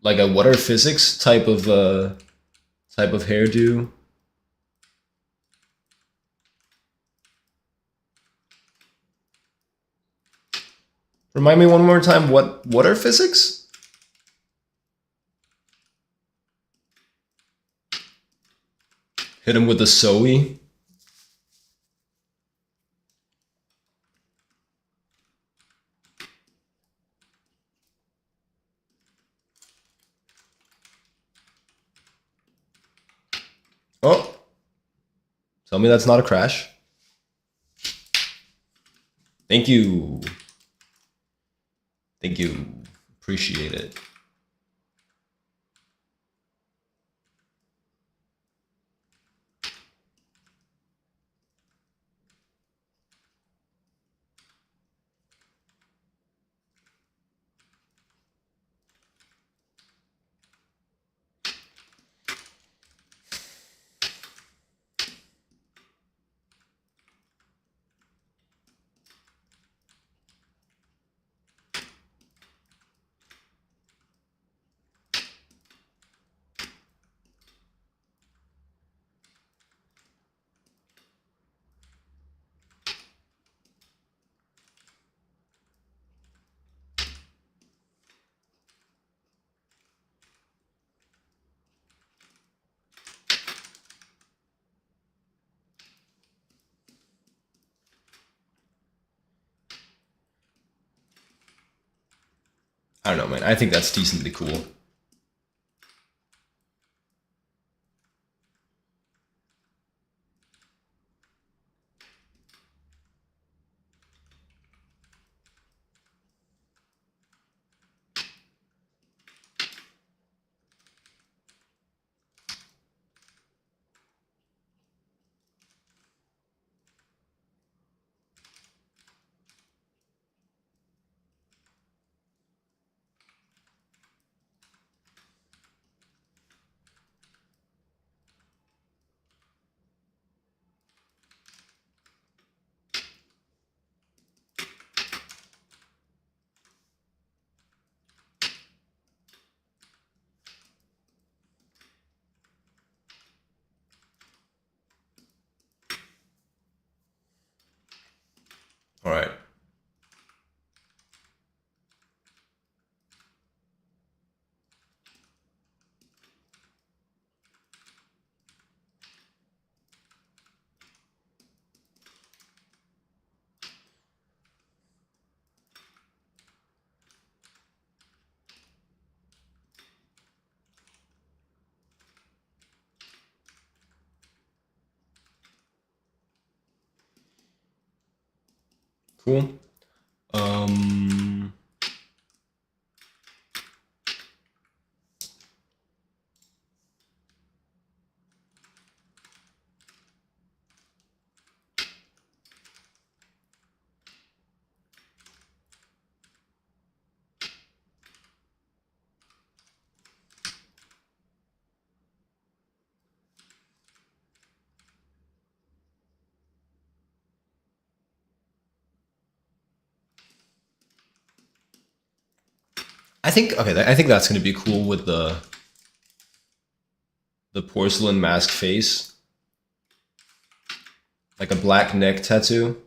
Like a what are physics type of hairdo. Remind me one more time, what are physics? Hit him with the Zoe. Oh, tell me that's not a crash. Thank you. Thank you. Appreciate it. I don't know, man. I think that's decently cool. Cool. Um, I think okay. I think that's going to be cool with the porcelain mask face, like a black neck tattoo.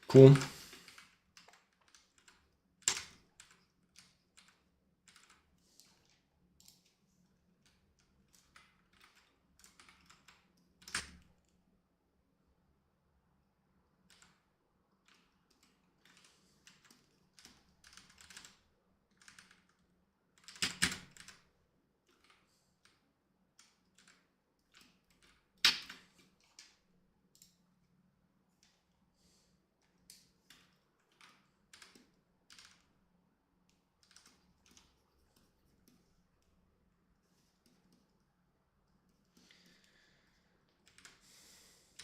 Cool.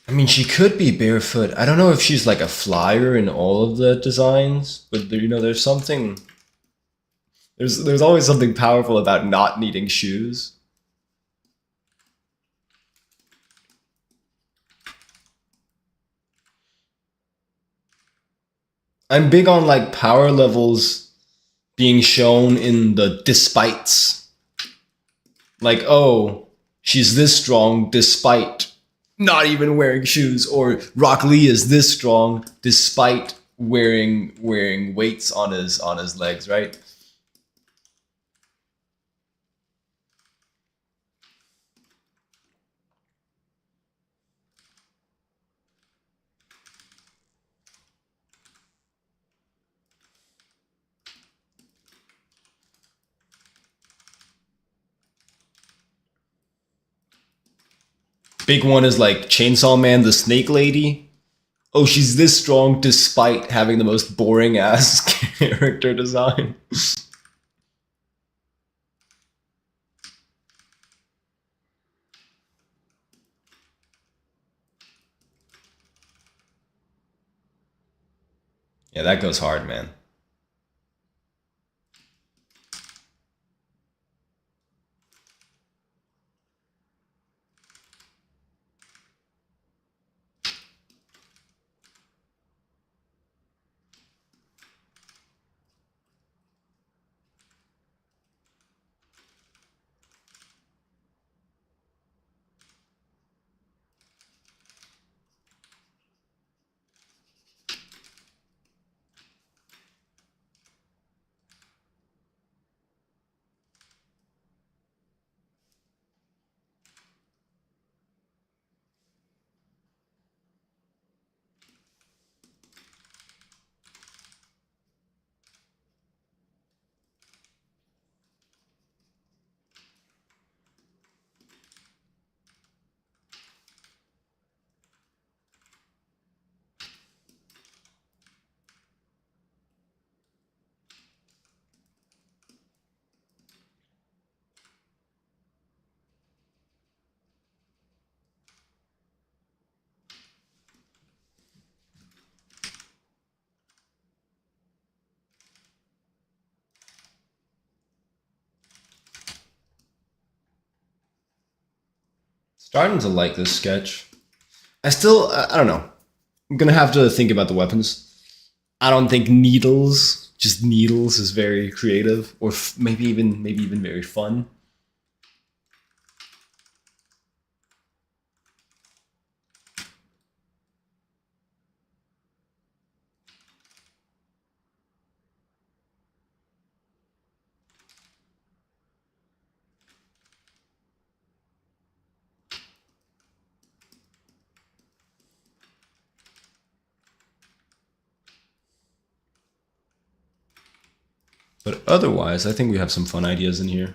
I mean, she could be barefoot. I don't know if she's like a flyer in all of the designs, but there, there's something. There's always something powerful about not needing shoes. I'm big on like power levels being shown in the despites. Like, oh, she's this strong despite not even wearing shoes, or Rock Lee is this strong despite wearing weights on his legs, right? Big one is like Chainsaw Man, the Snake Lady. Oh, she's this strong despite having the most boring ass character design. Yeah, that goes hard, man. Starting to like this sketch. I don't know. I'm gonna have to think about the weapons. I don't think just needles, is very creative, or maybe even very fun. But otherwise, I think we have some fun ideas in here.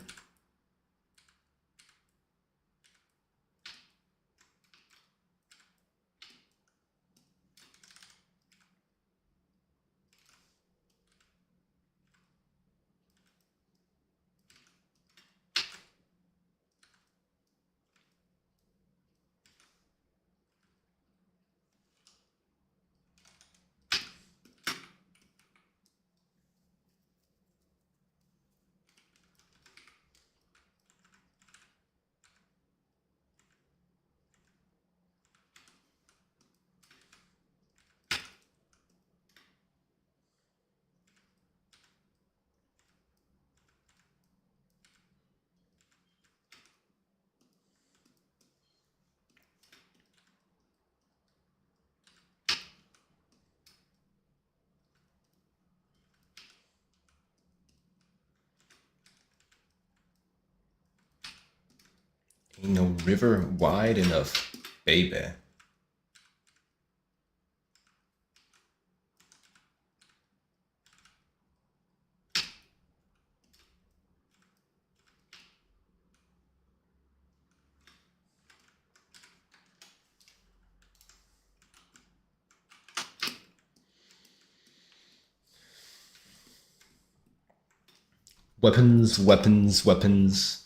Ain't no river wide enough, baby. Weapons, weapons, weapons.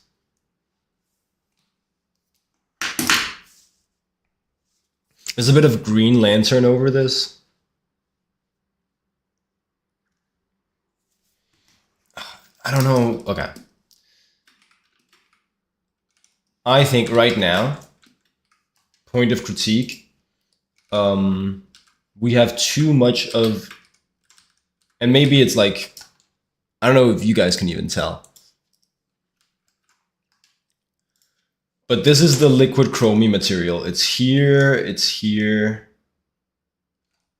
There's a bit of Green Lantern over this. I don't know. Okay. I think right now, point of critique, we have too much of, and maybe it's like, I don't know if you guys can even tell, but this is the liquid chromy material. It's here, it's here,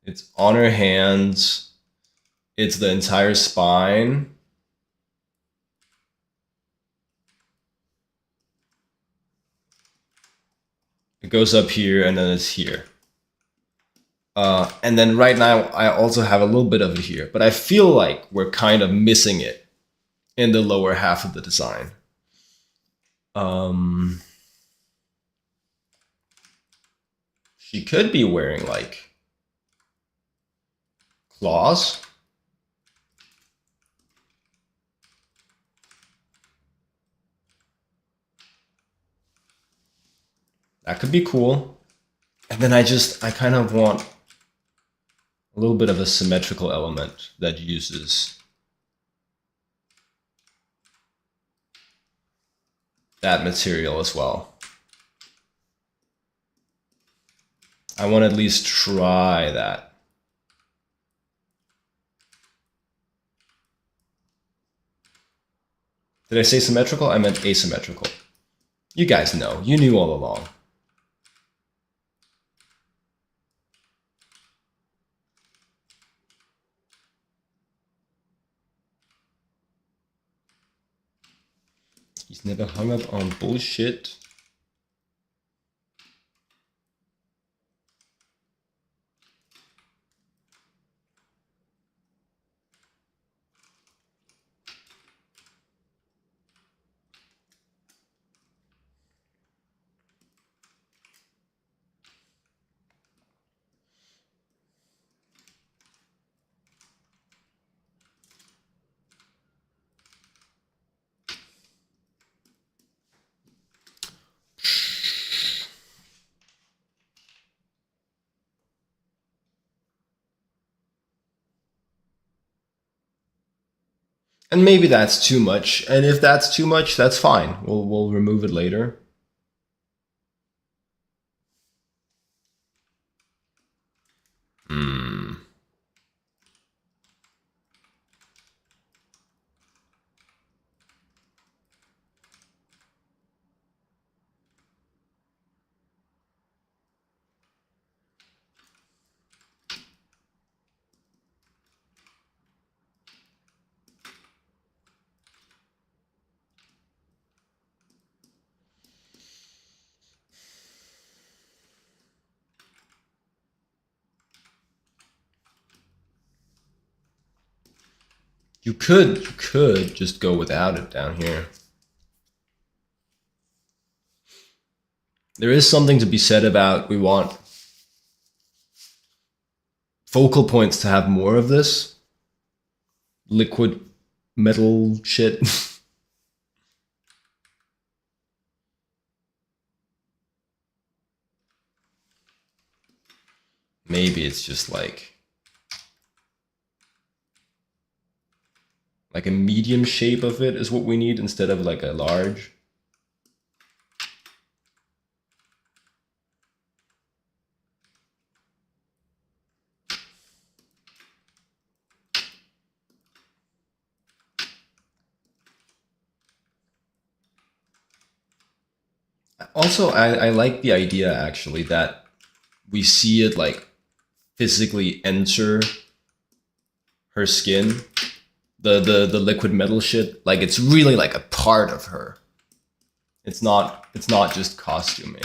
it's on her hands, it's the entire spine. It goes up here and then it's here. And then right now I also have a little bit of it here, but I feel like we're kind of missing it in the lower half of the design. She could be wearing like claws. That could be cool. And then I kind of want a little bit of a symmetrical element that uses that material as well. I want to at least try that. Did I say symmetrical? I meant asymmetrical. You guys know. You knew all along. He's never hung up on bullshit. And maybe that's too much. And if that's too much, that's fine. We'll remove it later. You could just go without it down here. There is something to be said about we want focal points to have more of this liquid metal shit. Maybe it's just like a medium shape of it is what we need instead of like a large. Also, I like the idea actually that we see it like physically enter her skin, the liquid metal shit. Like it's really like a part of her. It's not just costuming.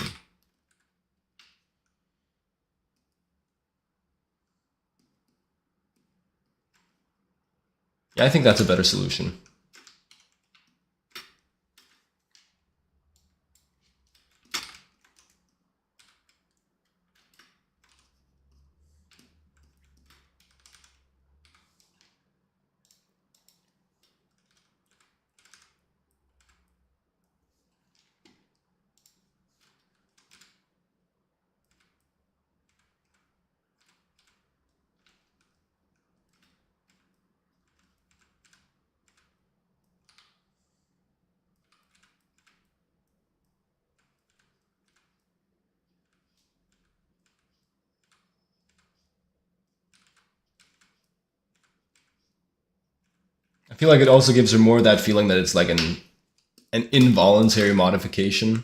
Yeah, I think that's a better solution. I feel like it also gives her more that feeling that it's like an involuntary modification.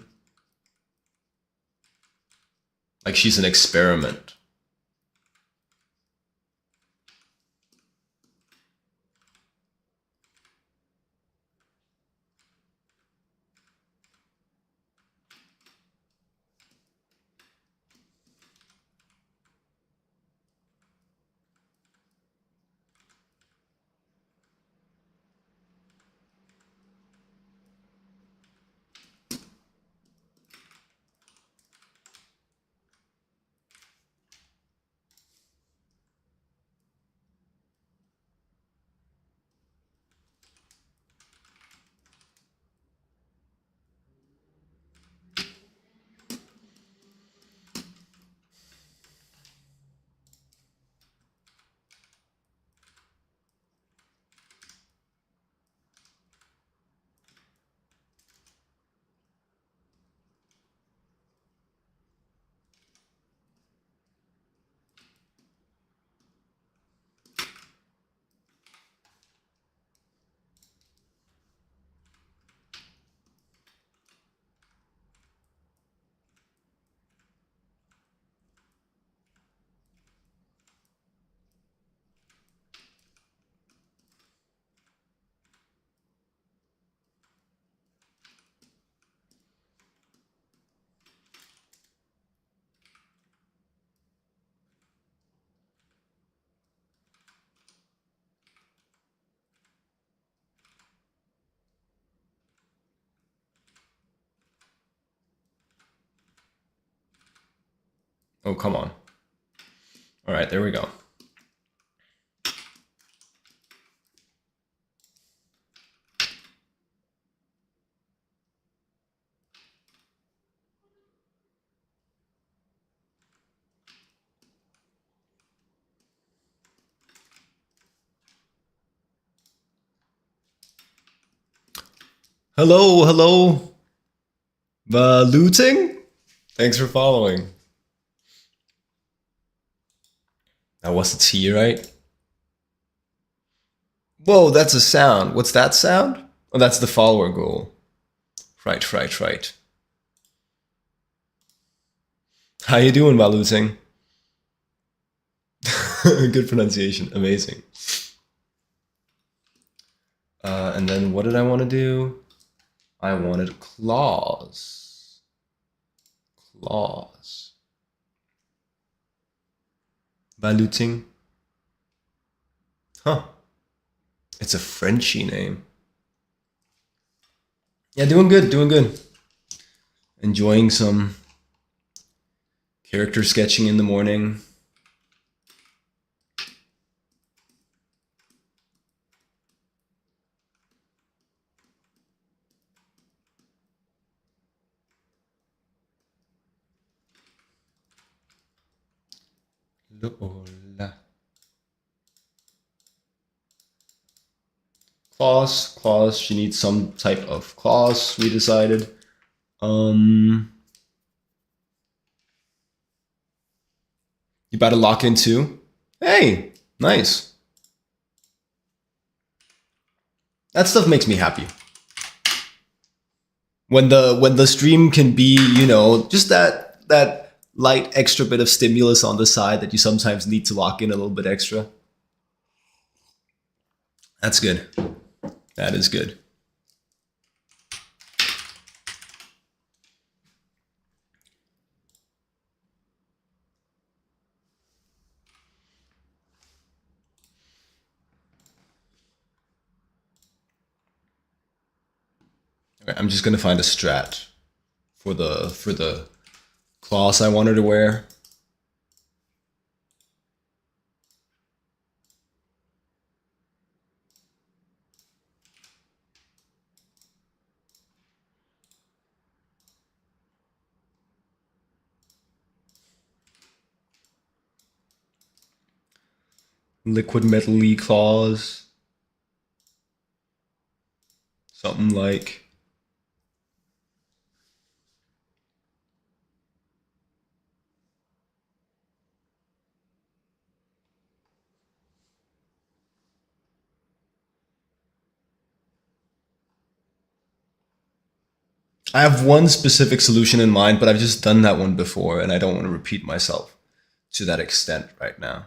Like she's an experiment. Oh, come on. All right, there we go. Hello, hello. Looting? Thanks for following. That was a T, right? Whoa, that's a sound. What's that sound? Oh, that's the follower goal. Right, right, right. How you doing, Baluting? Good pronunciation. Amazing. And then what did I want to do? I wanted claws. Claws. Baluting. Huh. It's a Frenchy name. Yeah, doing good, doing good. Enjoying some character sketching in the morning. Lola. Claws. She needs some type of claws, we decided. You about to lock in too? Hey, nice. That stuff makes me happy. When the stream can be, just that light extra bit of stimulus on the side that you sometimes need to lock in a little bit extra. That's good. That is good. Okay, I'm just gonna find a strat for the claws I wanted to wear. Liquid metal-y claws. Something like. I have one specific solution in mind, but I've just done that one before, and I don't want to repeat myself to that extent right now.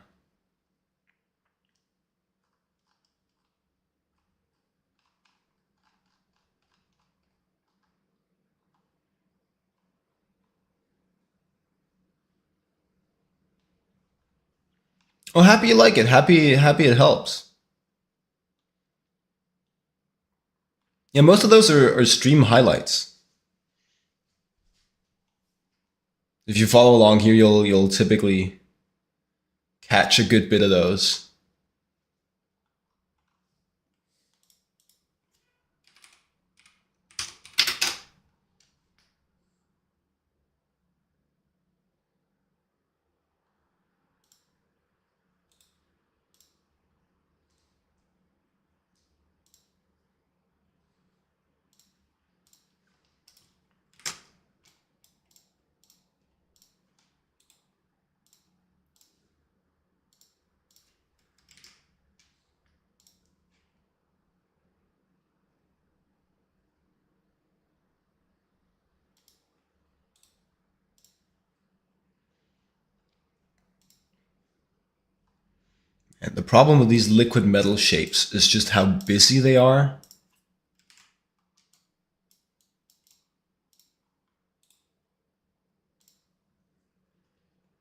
Oh, happy you like it. Happy it helps. Yeah, most of those are stream highlights. If you follow along here, you'll typically catch a good bit of those. And the problem with these liquid metal shapes is just how busy they are.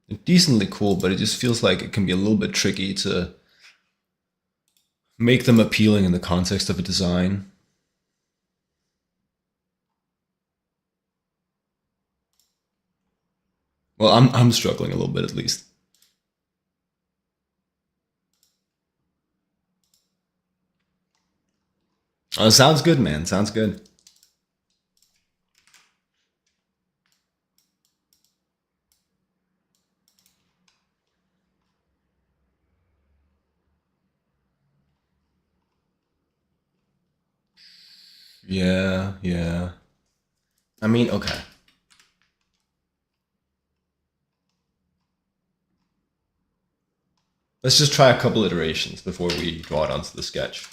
They're decently cool, but it just feels like it can be a little bit tricky to make them appealing in the context of a design. Well, I'm struggling a little bit at least. Sounds good, man. Sounds good. Yeah. I mean, okay. Let's just try a couple iterations before we draw it onto the sketch.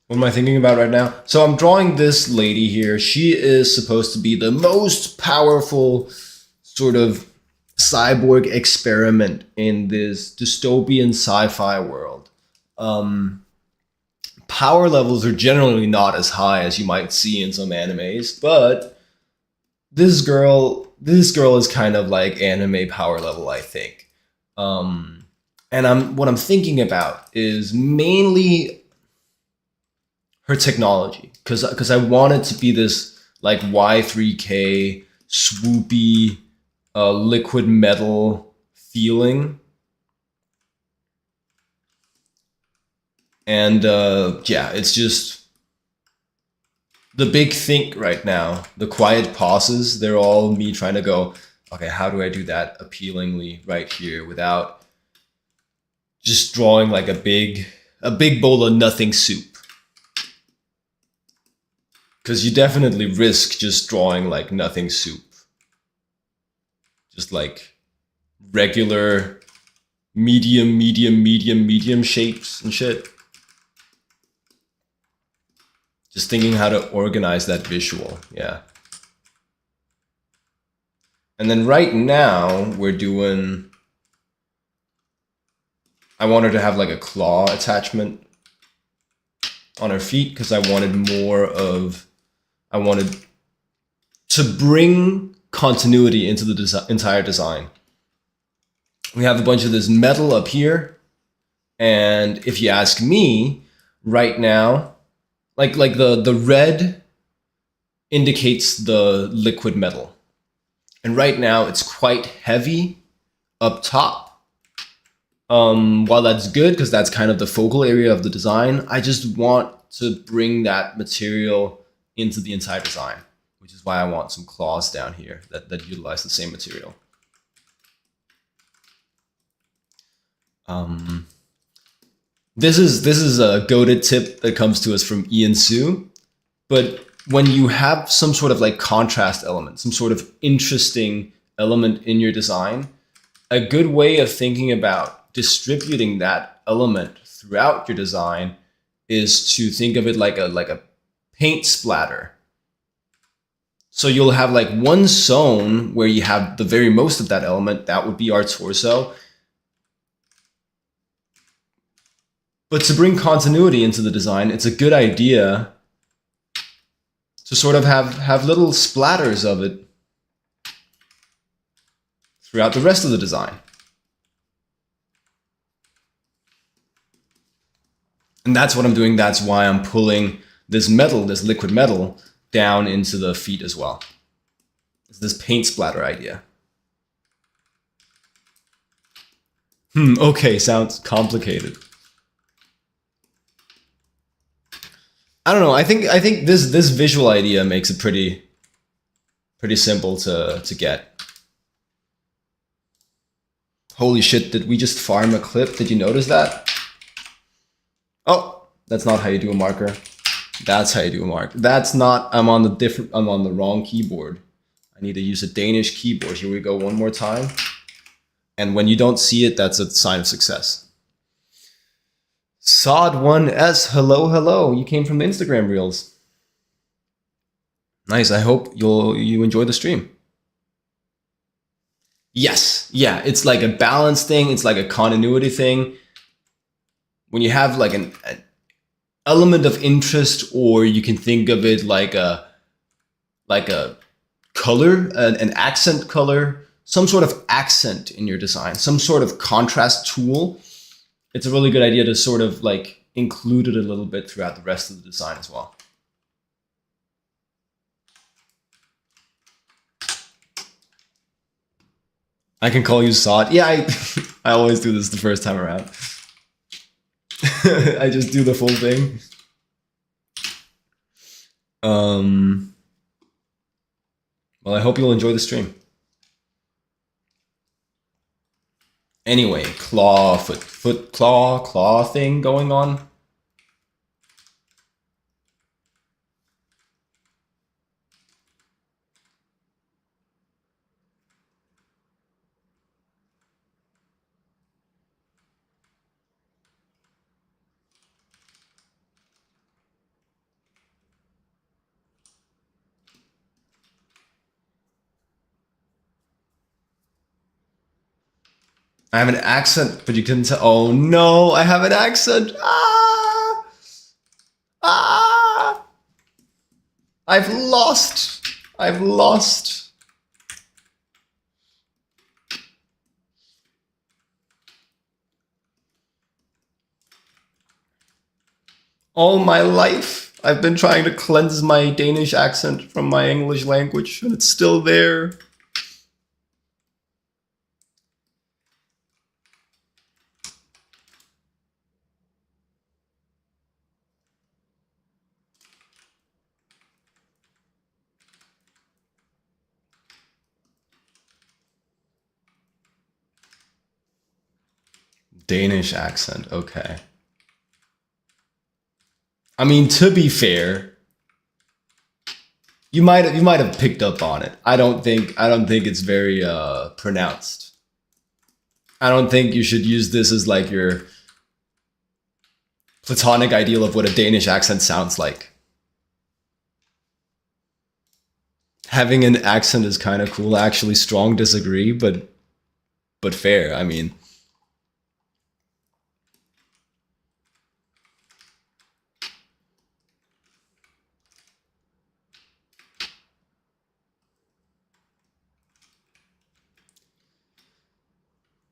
What am I thinking about right now? So I'm drawing this lady here. She is supposed to be the most powerful sort of cyborg experiment in this dystopian sci-fi world. Um, Power levels are generally not as high as you might see in some animes, but this girl is kind of like anime power level, I think. Um, and I'm thinking about is mainly her technology, because I want it to be this like Y3K swoopy liquid metal feeling. And yeah, it's just the big think right now. The quiet pauses, they're all me trying to go, okay, how do I do that appealingly right here without just drawing like a big bowl of nothing soup? Because you definitely risk just drawing like nothing soup, just like regular medium shapes and shit. Just thinking how to organize that visual, yeah. And then right now we're doing. I want her to have like a claw attachment on her feet because I wanted more of. I wanted to bring continuity into the entire design. We have a bunch of this metal up here, and if you ask me, right now, like the red indicates the liquid metal, and right now it's quite heavy up top. While that's good because that's kind of the focal area of the design, I just want to bring that material into the entire design, which is why I want some claws down here that utilize the same material. Um, this is a goated tip that comes to us from Ian Su, but when you have some sort of like contrast element, some sort of interesting element in your design, a good way of thinking about distributing that element throughout your design is to think of it like a paint splatter. So you'll have like one zone where you have the very most of that element, that would be our torso. But to bring continuity into the design, it's a good idea to sort of have little splatters of it throughout the rest of the design. And that's what I'm doing. That's why I'm pulling this metal, this liquid metal, down into the feet as well. It's this paint splatter idea. Okay, sounds complicated. I don't know. I think this visual idea makes it pretty simple to get. Holy shit! Did we just farm a clip? Did you notice that? Oh, that's not how you do a marker. That's how you do a mark. That's not. I'm on the wrong keyboard. I need to use a Danish keyboard. Here we go. One more time. And when you don't see it, that's a sign of success. Sod1S, hello. You came from the Instagram reels. Nice. I hope you enjoy the stream. Yes. Yeah. It's like a balance thing. It's like a continuity thing. When you have like an element of interest, or you can think of it like a color, an accent color, some sort of accent in your design, some sort of contrast tool. It's a really good idea to sort of like include it a little bit throughout the rest of the design as well. I can call you Sod. Yeah, I always do this the first time around. I just do the full thing. Well, I hope you'll enjoy the stream. Anyway, claw thing going on. I have an accent, but you couldn't tell. Oh no, I have an accent. Ah! Ah! I've lost. I've lost. All my life, I've been trying to cleanse my Danish accent from my English language, and it's still there. Danish accent, okay. I mean, to be fair, you might have picked up on it. I don't think it's very pronounced. I don't think you should use this as like your platonic ideal of what a Danish accent sounds like. Having an accent is kind of cool. Actually, strong disagree, but fair. I mean,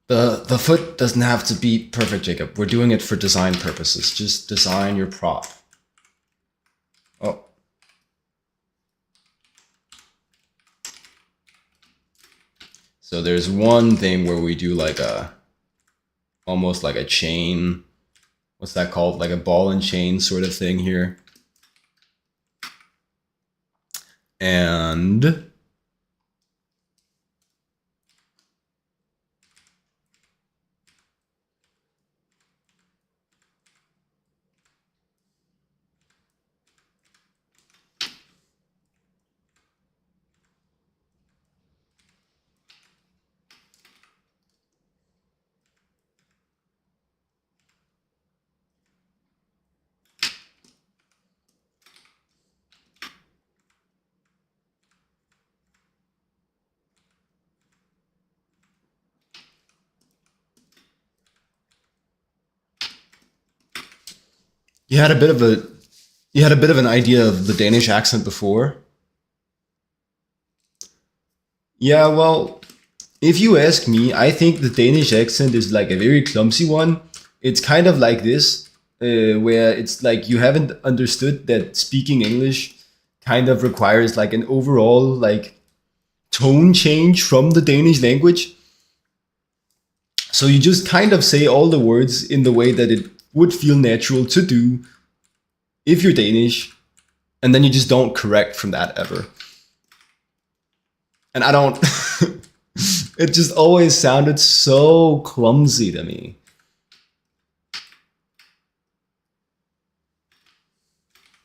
the foot doesn't have to be perfect, Jacob. We're doing it for design purposes. Just design your prop. Oh, so there's one thing where we do like a almost like a chain. What's that called? Like a ball and chain sort of thing here. And you had a bit of a you had a bit of an idea of the Danish accent before. Yeah, well, if you ask me, I think the Danish accent is like a very clumsy one. It's kind of like this, where it's like you haven't understood that speaking English kind of requires like an overall like tone change from the Danish language. So you just kind of say all the words in the way that it would feel natural to do if you're Danish, and then you just don't correct from that ever. And I don't. It just always sounded so clumsy to me.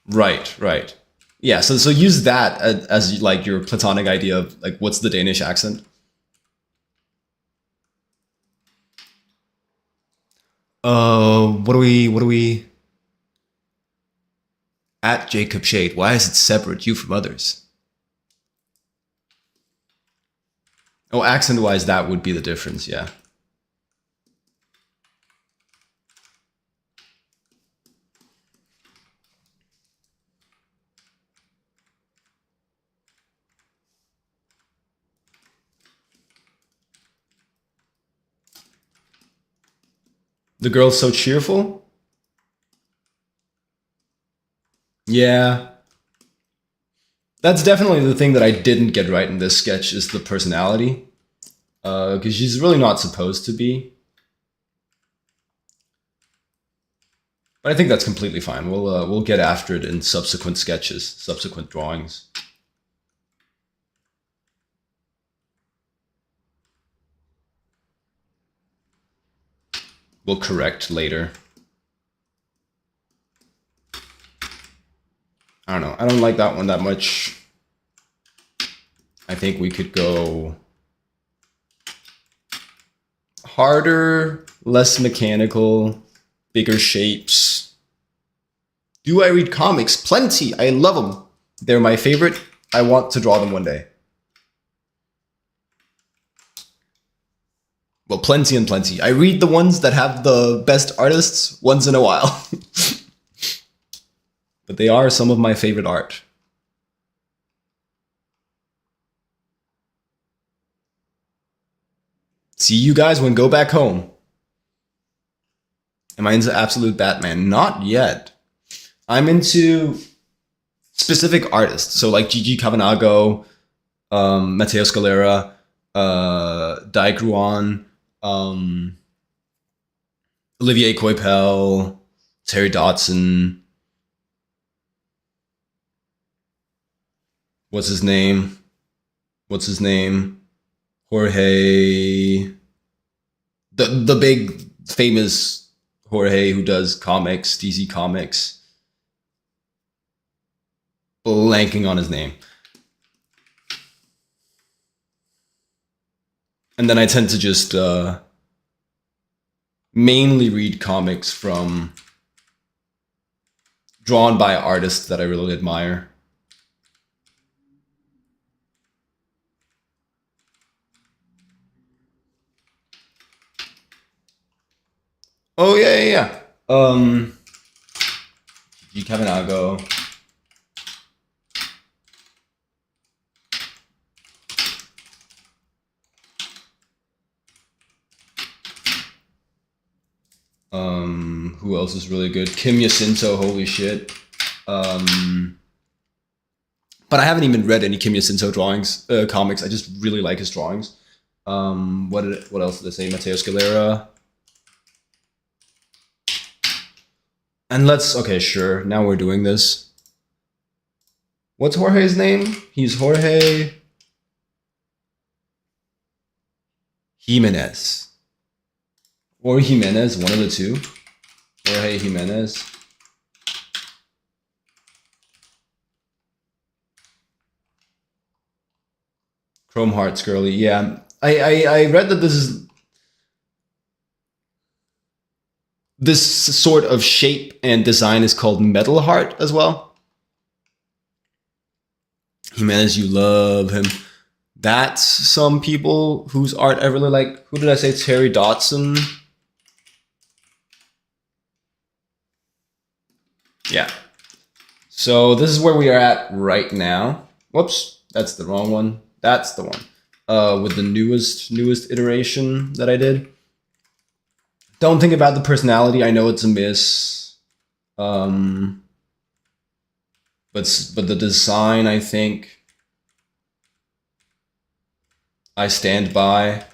Right, right. Yeah, so use that as like your platonic idea of like what's the Danish accent. What do we at Jacob Shade? Why is it separate you from others? Oh, accent wise, that would be the difference. Yeah. The girl's so cheerful. Yeah, that's definitely the thing that I didn't get right in this sketch is the personality, because she's really not supposed to be. But I think that's completely fine. We'll get after it in subsequent sketches, subsequent drawings. We'll correct later. I don't know. I don't like that one that much. I think we could go harder, less mechanical, bigger shapes. Do I read comics? Plenty. I love them. They're my favorite. I want to draw them one day. Well, plenty and plenty. I read the ones that have the best artists once in a while. But they are some of my favorite art. See you guys when Go Back Home. Am I into absolute Batman? Not yet. I'm into specific artists. So like Gigi Cavanago, Matteo Scalera, Dai Gruan, Olivier Coipel, Terry Dodson. What's his name? Jorge. The big famous Jorge who does comics, DC Comics. Blanking on his name. And then I tend to just mainly read comics from drawn by artists that I really admire. Oh yeah. G. Cavanago. Who else is really good? Kim Jacinto, holy shit. But I haven't even read any Kim Jacinto comics. I just really like his drawings. What else did I say? Matteo Scalera. And okay, sure. Now we're doing this. What's Jorge's name? He's Jorge Jimenez. Or Jimenez, one of the two. Jorge Jimenez. Chrome Hearts Girly, yeah. I read that this sort of shape and design is called Metal Heart as well. Jimenez, you love him. That's some people whose art I really like. Who did I say? Terry Dodson. Yeah. So this is where we are at right now. Whoops, that's the wrong one. That's the one. With the newest iteration that I did. Don't think about the personality. I know it's a miss. But the design, I think, I stand by.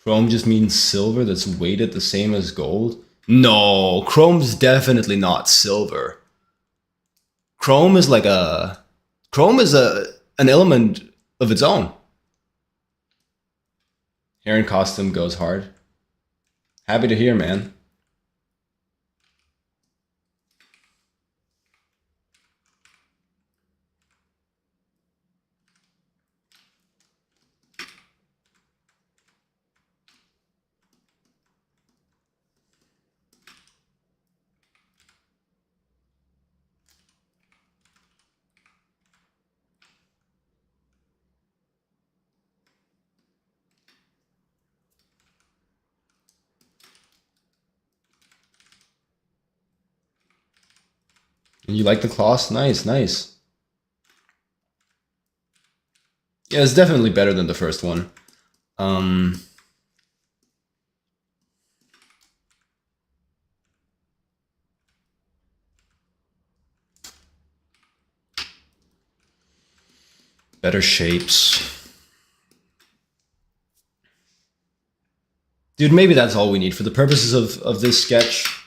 Chrome just means silver that's weighted the same as gold? No, chrome's definitely not silver. Chrome is an element of its own. Hair and costume goes hard. Happy to hear, man. And you like the cloth? Nice, nice. Yeah, it's definitely better than the first one. Better shapes. Dude, maybe that's all we need for the purposes of this sketch.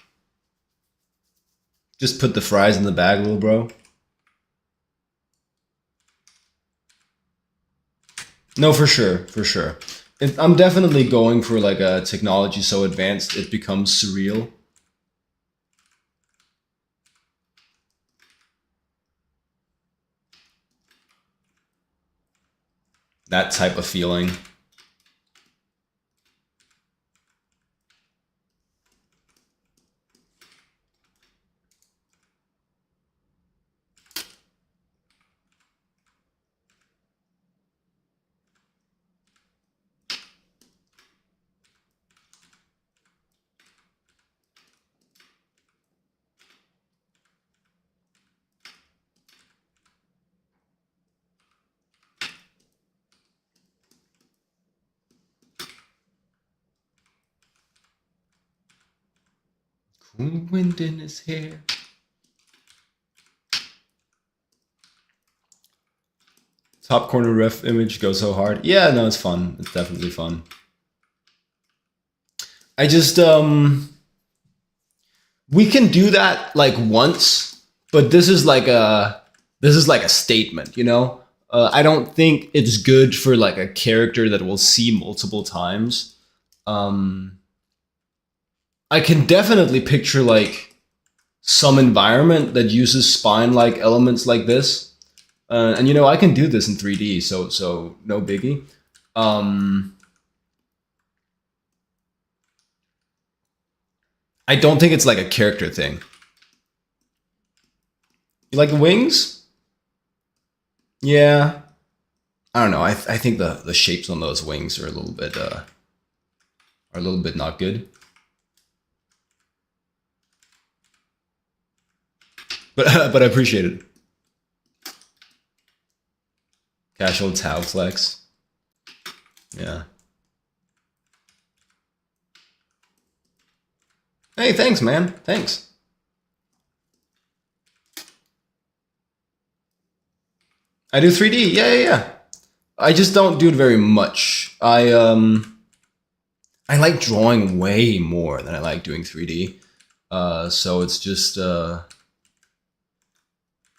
Just put the fries in the bag, little bro. No, for sure, for sure. I'm definitely going for like a technology so advanced it becomes surreal. That type of feeling. Wind in his hair. Top corner ref image goes so hard. Yeah, no, it's fun. It's definitely fun. I just we can do that like once, but this is like a statement, you know? I don't think it's good for like a character that we'll see multiple times. I can definitely picture like some environment that uses spine-like elements like this, and you know I can do this in 3D, so no biggie. I don't think it's like a character thing. You like the wings? Yeah. I don't know. I think the shapes on those wings are a little bit not good. But I appreciate it. Casual Tau flex. Yeah. Hey, thanks, man. Thanks. I do 3D. Yeah. I just don't do it very much. I like drawing way more than I like doing 3D. So it's just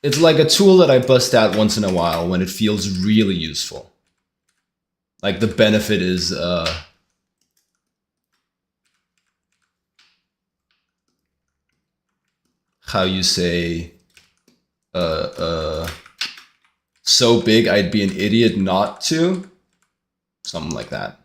it's like a tool that I bust out once in a while when it feels really useful. Like the benefit is how you say so big I'd be an idiot not to. Something like that.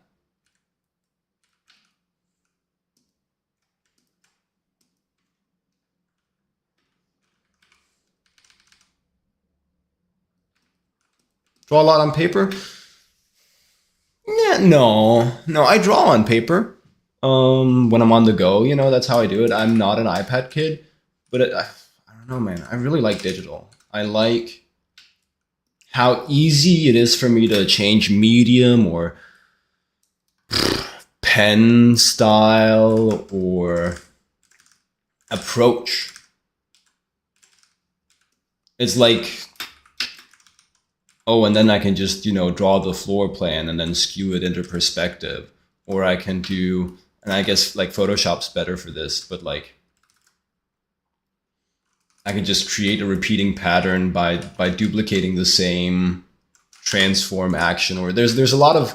Draw a lot on paper? Yeah, no. I draw on paper. When I'm on the go, you know, that's how I do it. I'm not an iPad kid, but I don't know, man. I really like digital. I like how easy it is for me to change medium or pen style or approach. It's like, oh, and then I can just, you know, draw the floor plan and then skew it into perspective. Or I can do, and I guess like Photoshop's better for this, but like I can just create a repeating pattern by duplicating the same transform action. Or there's a lot of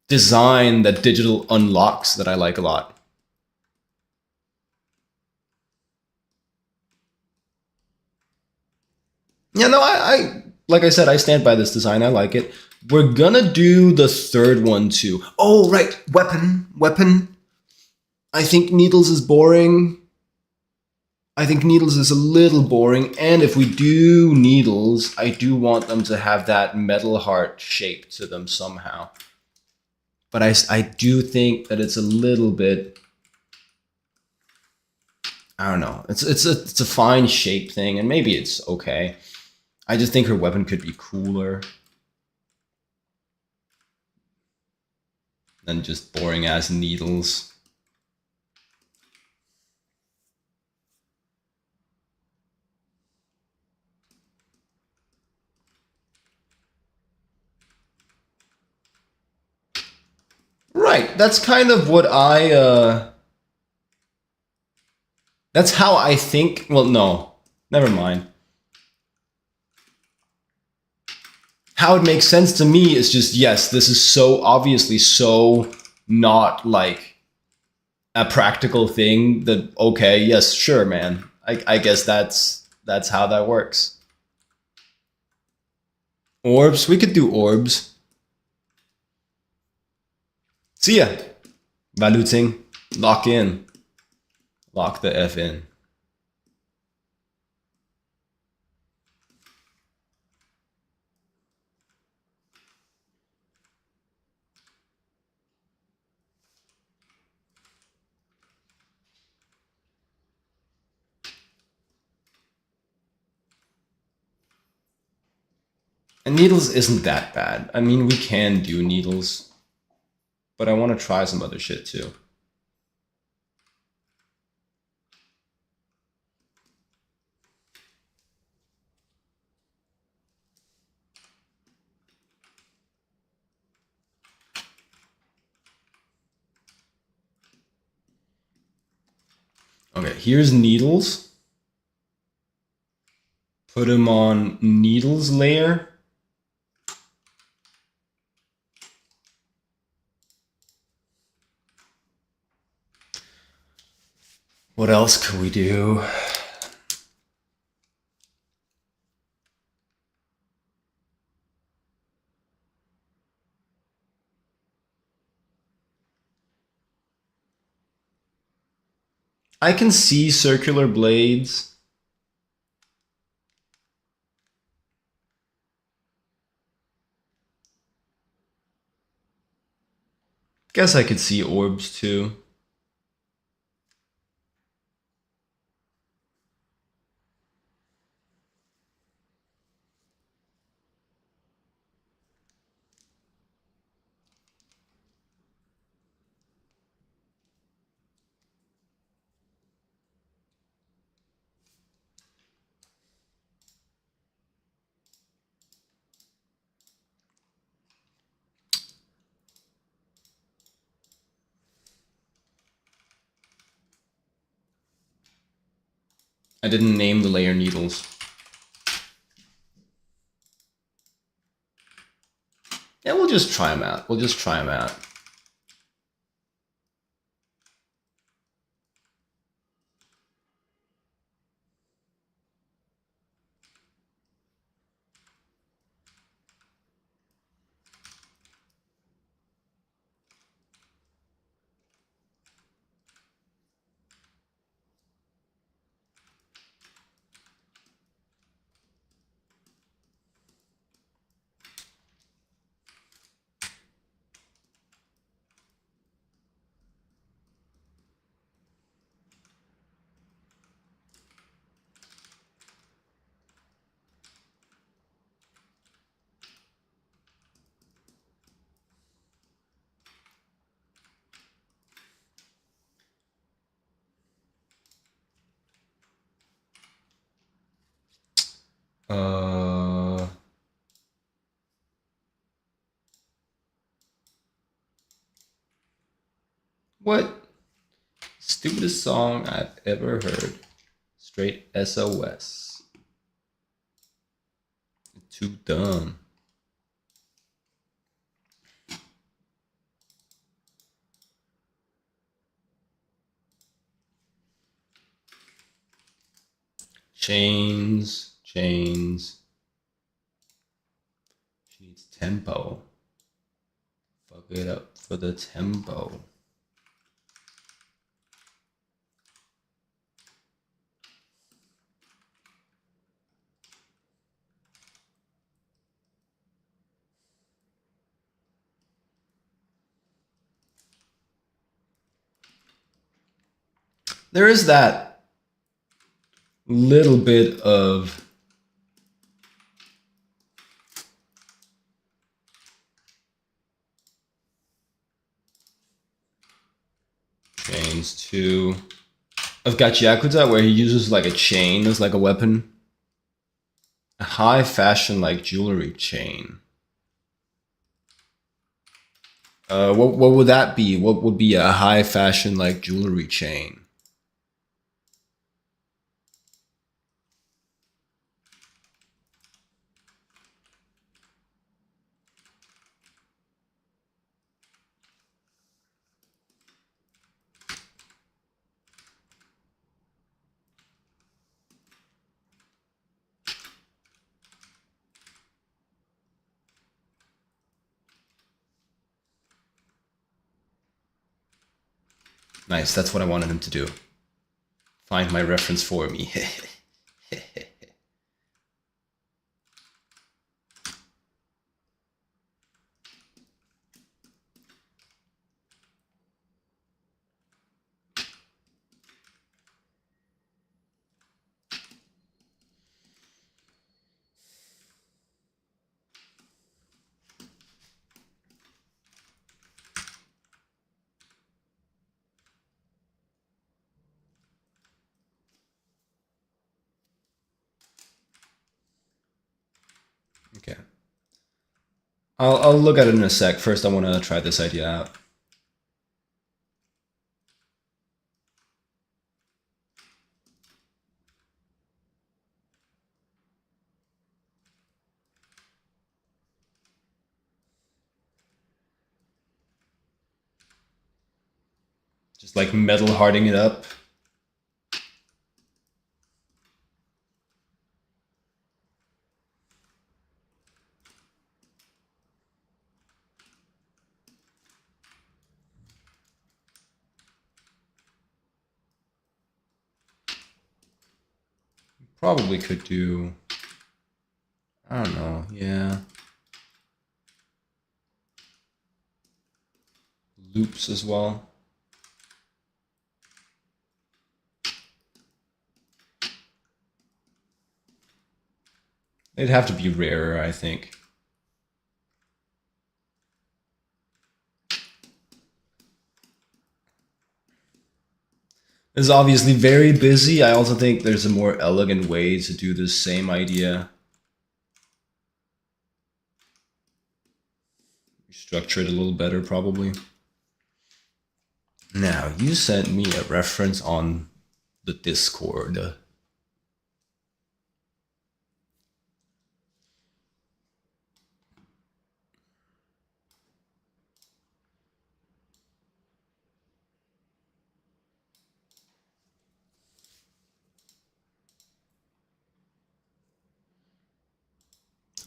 design that digital unlocks that I like a lot. Yeah, no, I like I said, I stand by this design. I like it. We're gonna do the third one too. Oh, right, weapon. I think Needles is boring. I think Needles is a little boring, and if we do Needles, I do want them to have that metal heart shape to them somehow. But I do think that it's a little bit, I don't know. It's a fine shape thing, and maybe it's okay. I just think her weapon could be cooler than just boring ass Needles. Right, that's kind of what that's how I think. Well, no, never mind. How it makes sense to me is just, yes, this is so obviously so not like a practical thing that, okay, yes, sure, man. I guess that's how that works. Orbs, we could do orbs. See ya. Valuting. Lock in. Lock the F in. And Needles isn't that bad. I mean, we can do Needles, but I want to try some other shit too. Okay, here's needles. Put them on needles layer. What else could we do? I can see circular blades. Guess I could see orbs too. I didn't name the layer needles. Yeah, we'll just try them out. We'll just try them out. What? Stupidest song I've ever heard. Straight SOS. Too dumb. Chains. Chains. She needs tempo. Fuck it up for the tempo. There is that little bit of chains too. I've got Yakuza where he uses like a chain as like a weapon. A high fashion like jewelry chain. What would that be? What would be a high fashion like jewelry chain? Nice, that's what I wanted him to do. Find my reference for me. Okay. I'll look at it in a sec. First, I want to try this idea out. Just like metal harding it up. Probably could do, I don't know, yeah. Loops as well. They'd have to be rarer, I think. It's obviously very busy. I also think there's a more elegant way to do the same idea. Structure it a little better, probably. Now, you sent me a reference on the Discord.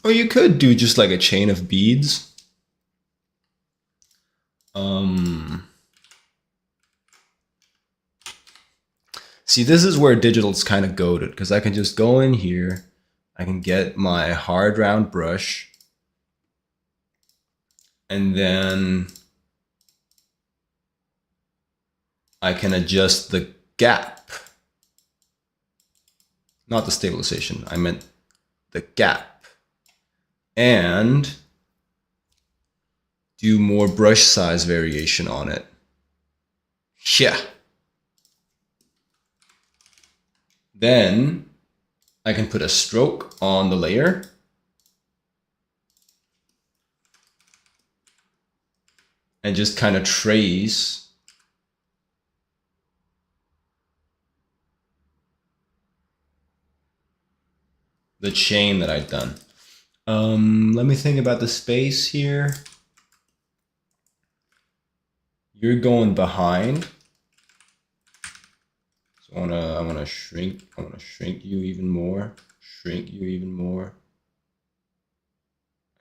Or you could do just like a chain of beads. See, this is where digital's kind of goated, because I can just go in here, I can get my hard round brush, and then I can adjust the gap. Not the stabilization, I meant the gap. And do more brush size variation on it. Yeah. Then I can put a stroke on the layer. And just kind of trace the chain that I've done. Let me think about the space here. You're going behind. So I wanna shrink you even more. Shrink you even more.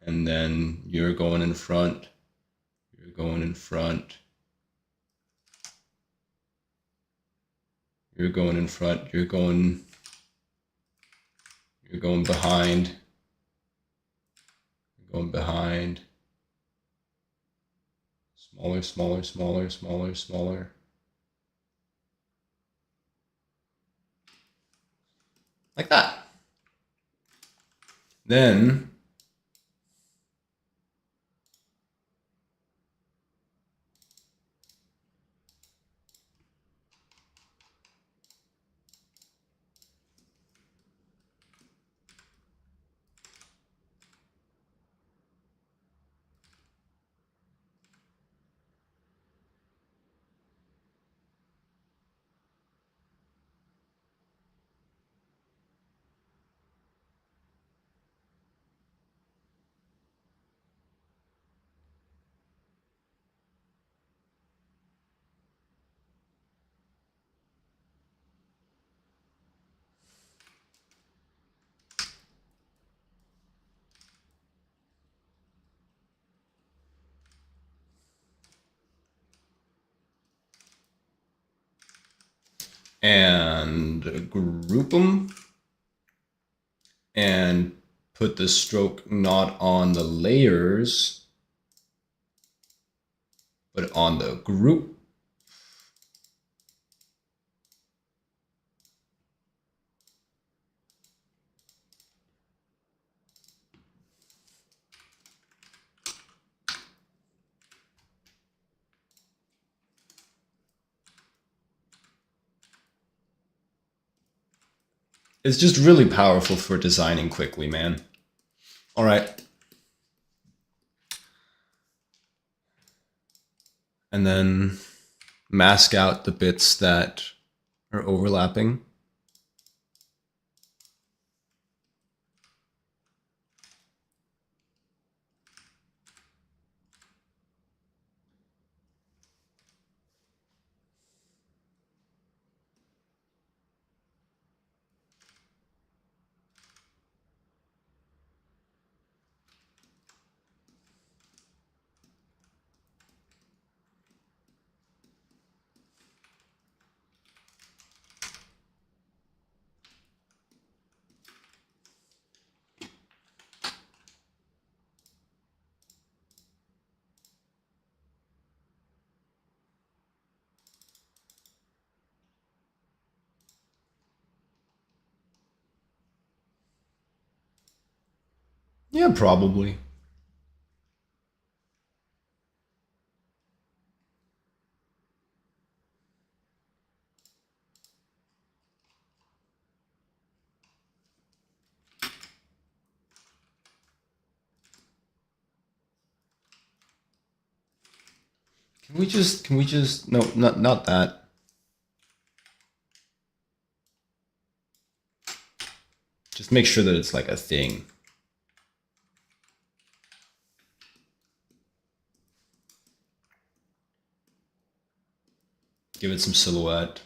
And then you're going in front. You're going in front. You're going in front. You're going behind. You're going behind. Smaller, smaller, smaller, smaller, smaller. Like that. Then and group them and put the stroke not on the layers, but on the group. It's just really powerful for designing quickly, man. All right. And then mask out the bits that are overlapping. Yeah, probably. Can we just no, not that. Just make sure that it's like a thing. Give it some silhouette.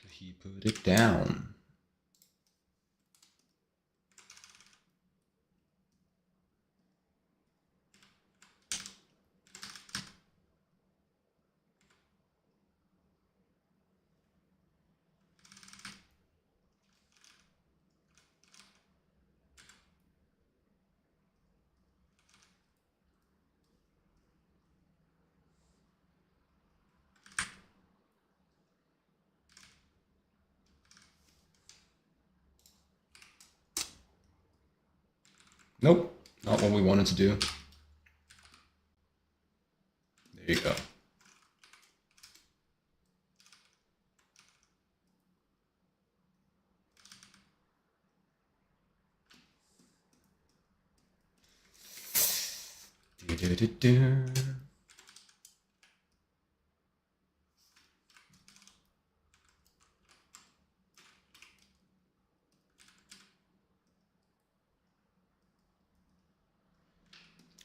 He put it down. Nope, not what we wanted to do. There you go. Do-do-do-do.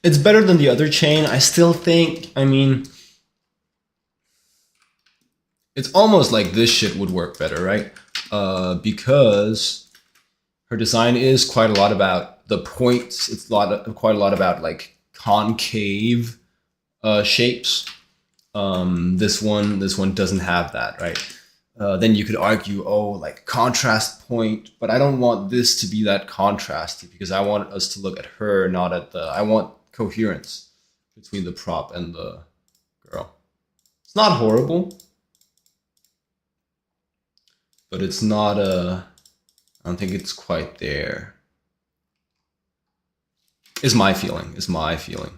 It's better than the other chain. I still think, I mean, it's almost like this shit would work better, right? Because her design is quite a lot about the points. It's quite a lot about like concave shapes. This one doesn't have that, right? Then you could argue, oh, like contrast point, but I don't want this to be that contrasty because I want us to look at her, not at the. I want coherence between the prop and the girl. It's not horrible, but it's not a. I don't think it's quite there. Is my feeling. Is my feeling.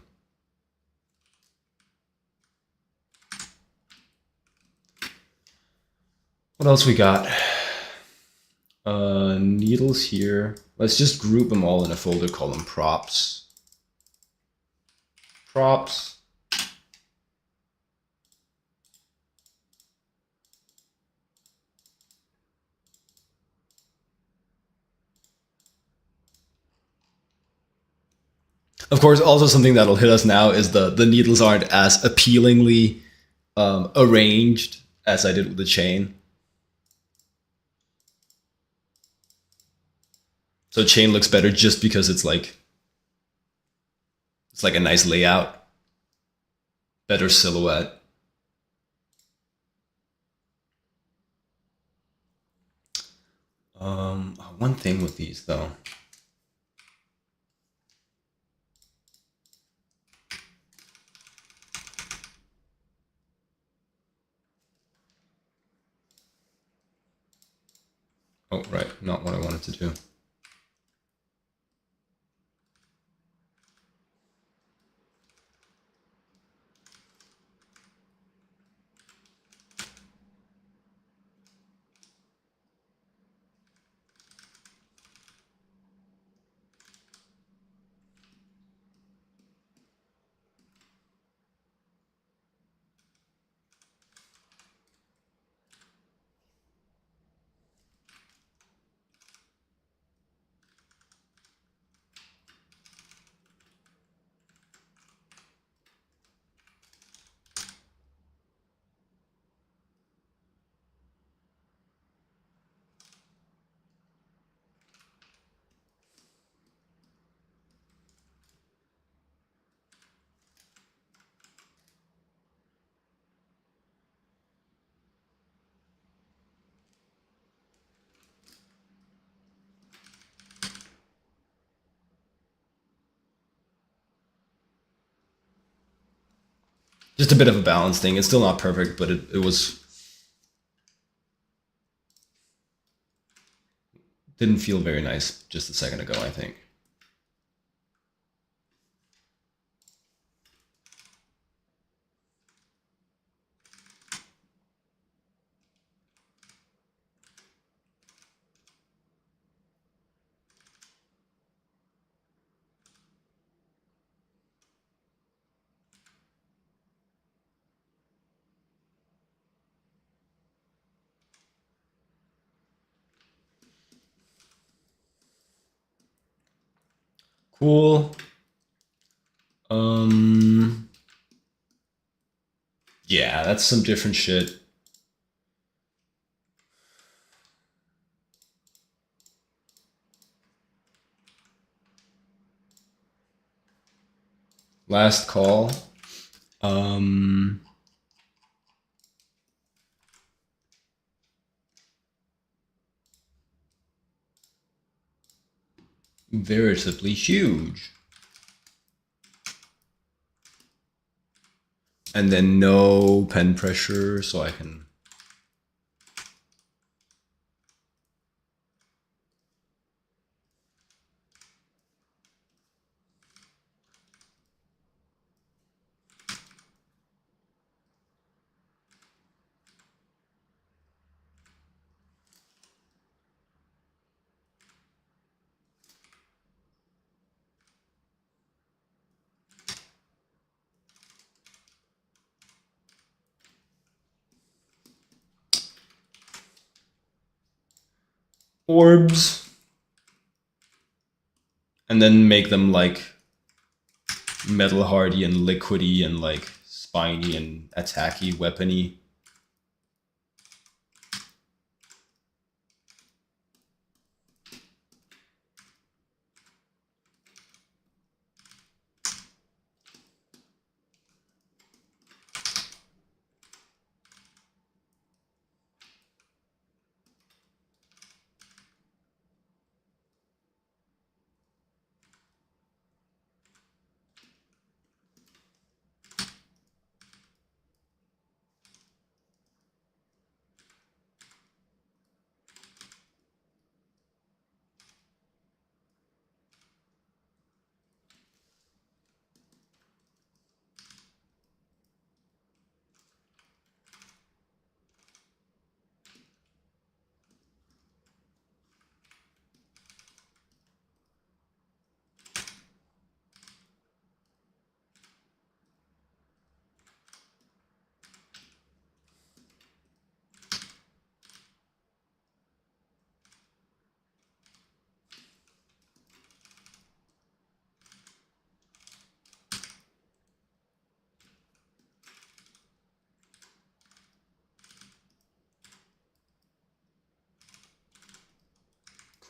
What else we got? Needles here. Let's just group them all in a folder, call them props. Props. Of course, also something that'll hit us now is the needles aren't as appealingly arranged as I did with the chain. So chain looks better just because it's like a nice layout, better silhouette. One thing with these though. Oh, right, not what I wanted to do. Just a bit of a balance thing. It's still not perfect, but it was Didn't feel very nice just a second ago, I think. Cool. Yeah, that's some different shit. Last call. Um, Veritably huge. And then no pen pressure, so I can. Orbs. And then make them like metal hardy and liquidy and like spiny and attacky, weapony.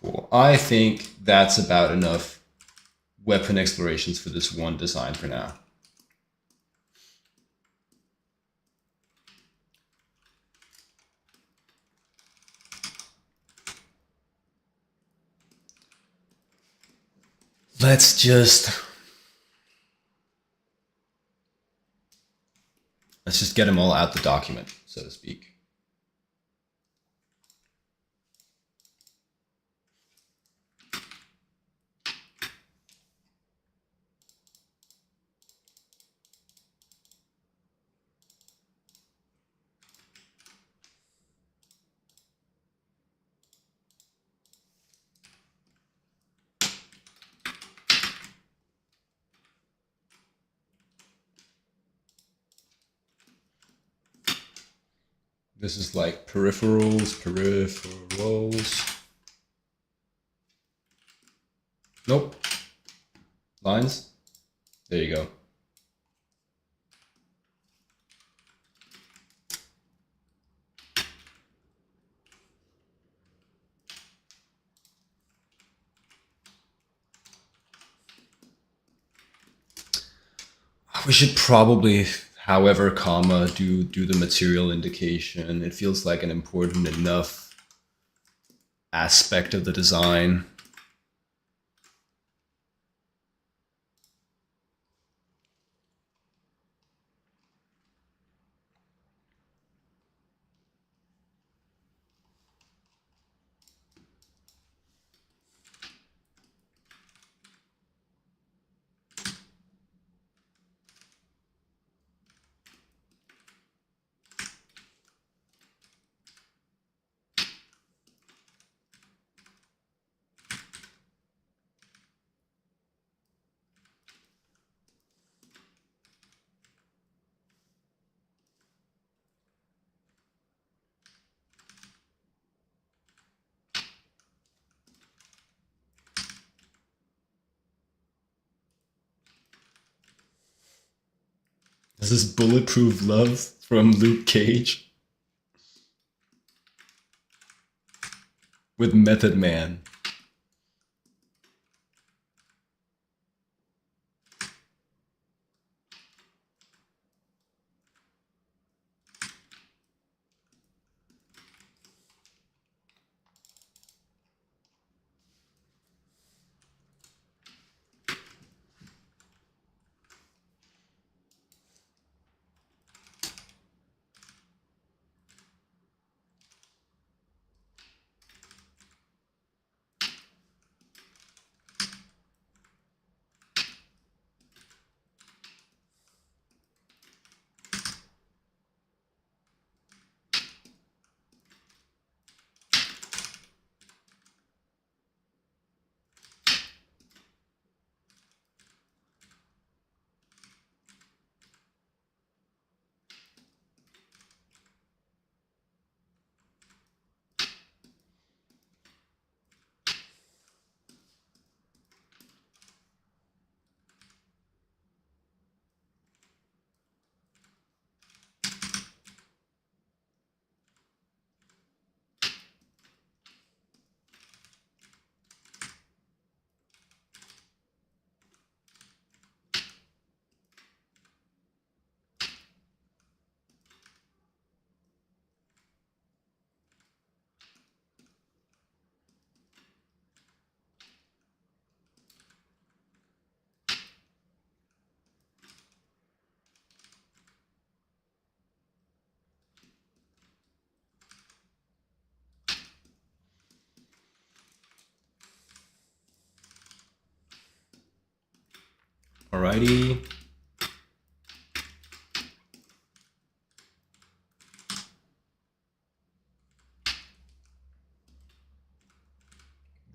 Cool. I think that's about enough weapon explorations for this one design for now. Let's just get them all out the document, so to speak. This is like peripherals. Nope. Lines. There you go. We should probably, however, comma, do the material indication. It feels like an important enough aspect of the design. This is Bulletproof Love from Luke Cage with Method Man. Alrighty.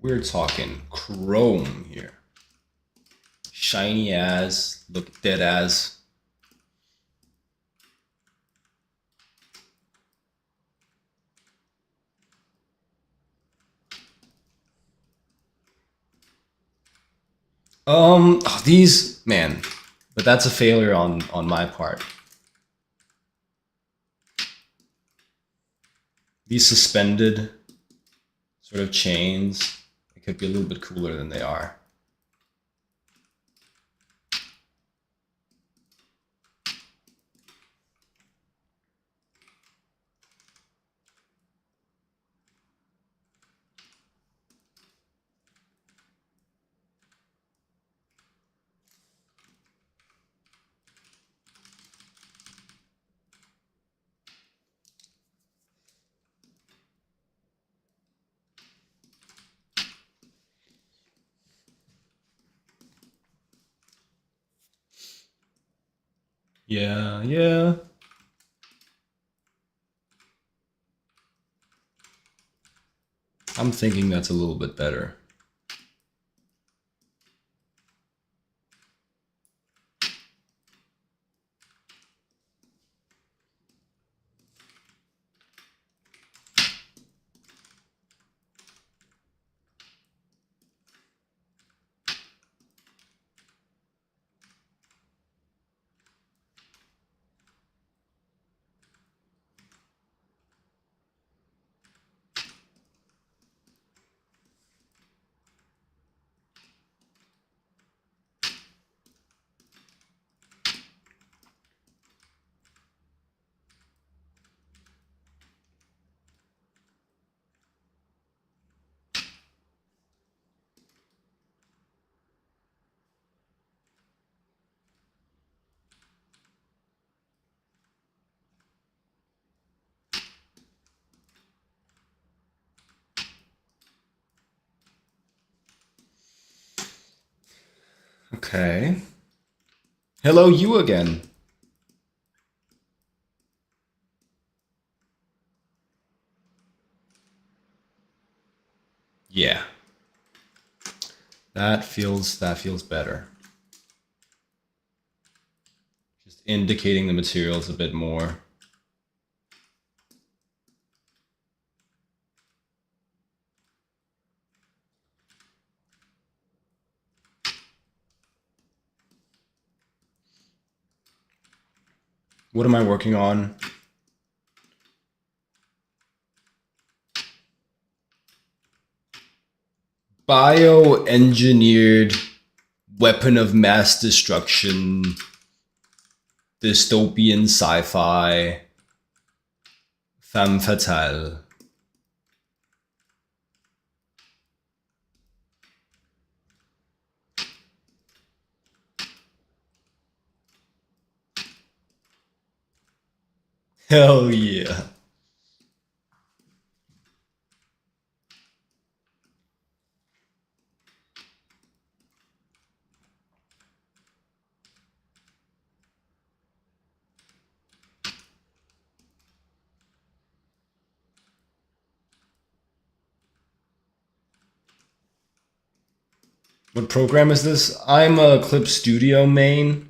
We're talking chrome here. Shiny as, look dead as. These, man, but that's a failure on my part. These suspended sort of chains, they could be a little bit cooler than they are. Yeah, yeah. I'm thinking that's a little bit better. Okay. Hello, you again. Yeah. That feels better. Just indicating the materials a bit more. What am I working on? Bioengineered weapon of mass destruction, dystopian sci-fi, femme fatale. Hell yeah. What program is this? I'm a Clip Studio main.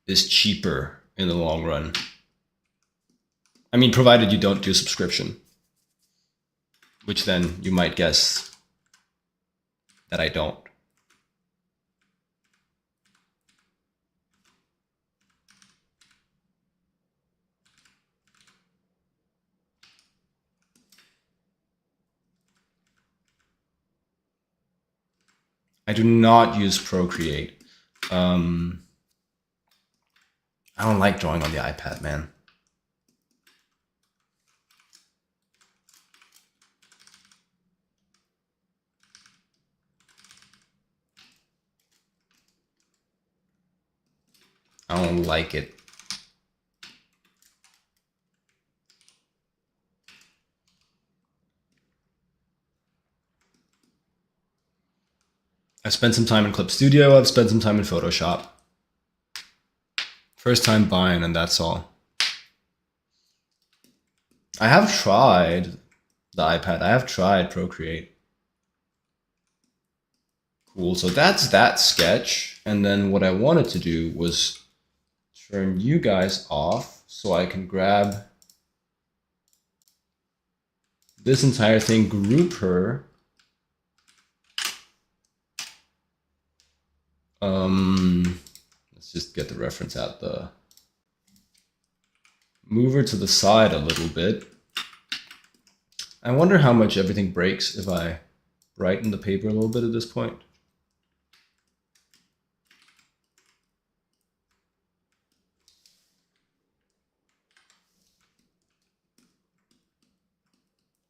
Is cheaper in the long run. I mean, provided you don't do subscription, which then you might guess that I don't. I do not use Procreate. I don't like drawing on the iPad, man. I don't like it. I've spent some time in Clip Studio. I've spent some time in Photoshop. First time buying, and that's all. I have tried the iPad. I have tried Procreate. Cool. So that's that sketch. And then what I wanted to do was turn you guys off so I can grab this entire thing, group her. Let's just get the reference out. Move her to the side a little bit. I wonder how much everything breaks if I brighten the paper a little bit at this point.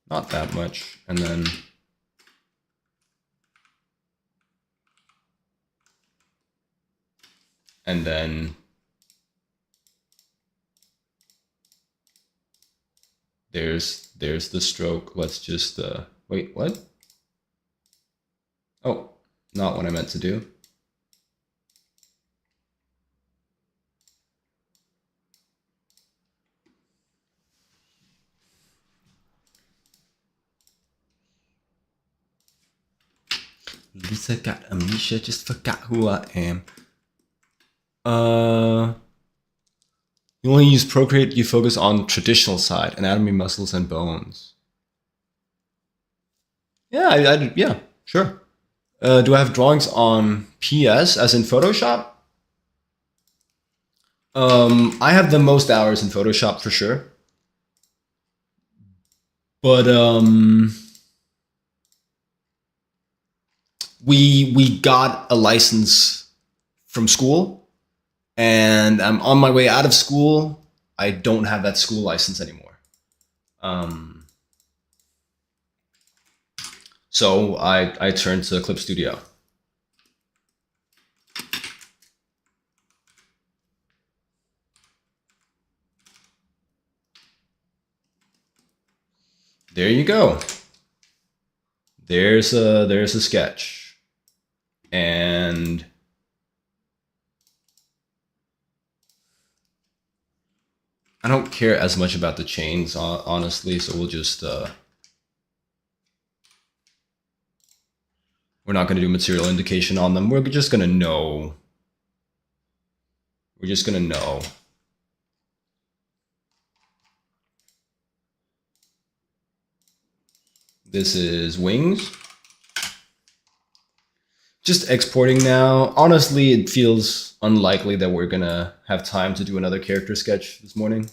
Not that much. And then there's the stroke. Let's just wait, what? Oh, not what I meant to do. Lisa got amnesia, just forgot who I am. You only use Procreate, you focus on traditional side, anatomy, muscles, and bones. Yeah, yeah, sure. Do I have drawings on PS, as in Photoshop? I have the most hours in Photoshop for sure. But we got a license from school, and I'm on my way out of school. I don't have that school license anymore. So I turned to Clip Studio. There you go. There's a sketch. And I don't care as much about the chains, honestly, so we'll just we're not going to do material indication on them. We're just going to know. We're just going to know. This is Wings. Just exporting now. Honestly, it feels unlikely that we're gonna have time to do another character sketch this morning.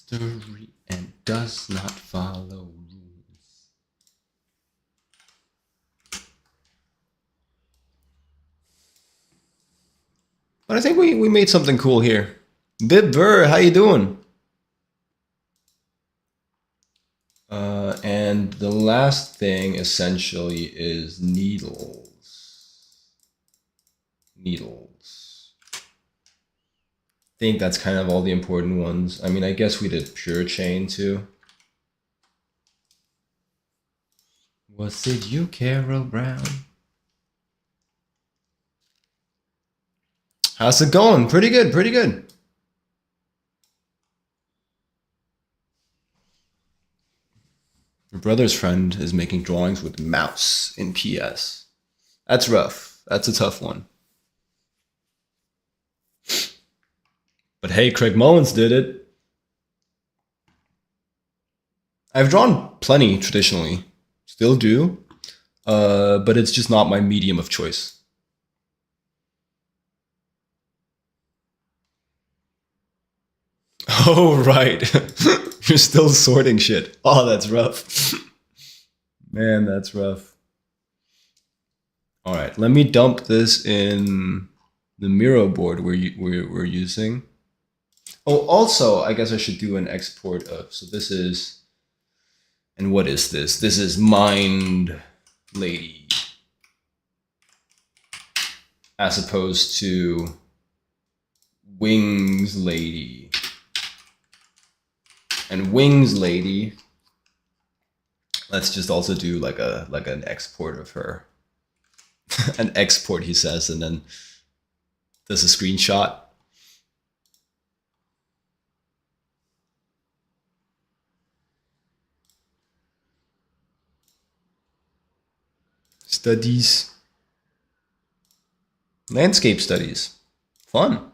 History and does not follow rules. But I think we made something cool here. Bib Burr, how you doing? And the last thing essentially is needles. Needles. I think that's kind of all the important ones. I mean, I guess we did pure chain too. Was it you, Carol Brown? How's it going? Pretty good, pretty good. Your brother's friend is making drawings with mouse in PS. That's rough. That's a tough one. But hey, Craig Mullins did it. I've drawn plenty traditionally. Still do. But it's just not my medium of choice. Oh, right. You're still sorting shit. Oh, that's rough. Man, that's rough. All right, let me dump this in the Miro board we're using. Oh, also, I guess I should do an export of. So this is, and what is this? This is Mind Lady, as opposed to Wings Lady. And Wings Lady, let's just also do like an export of her. An export, he says, and then there's a screenshot. Studies. Landscape studies. Fun.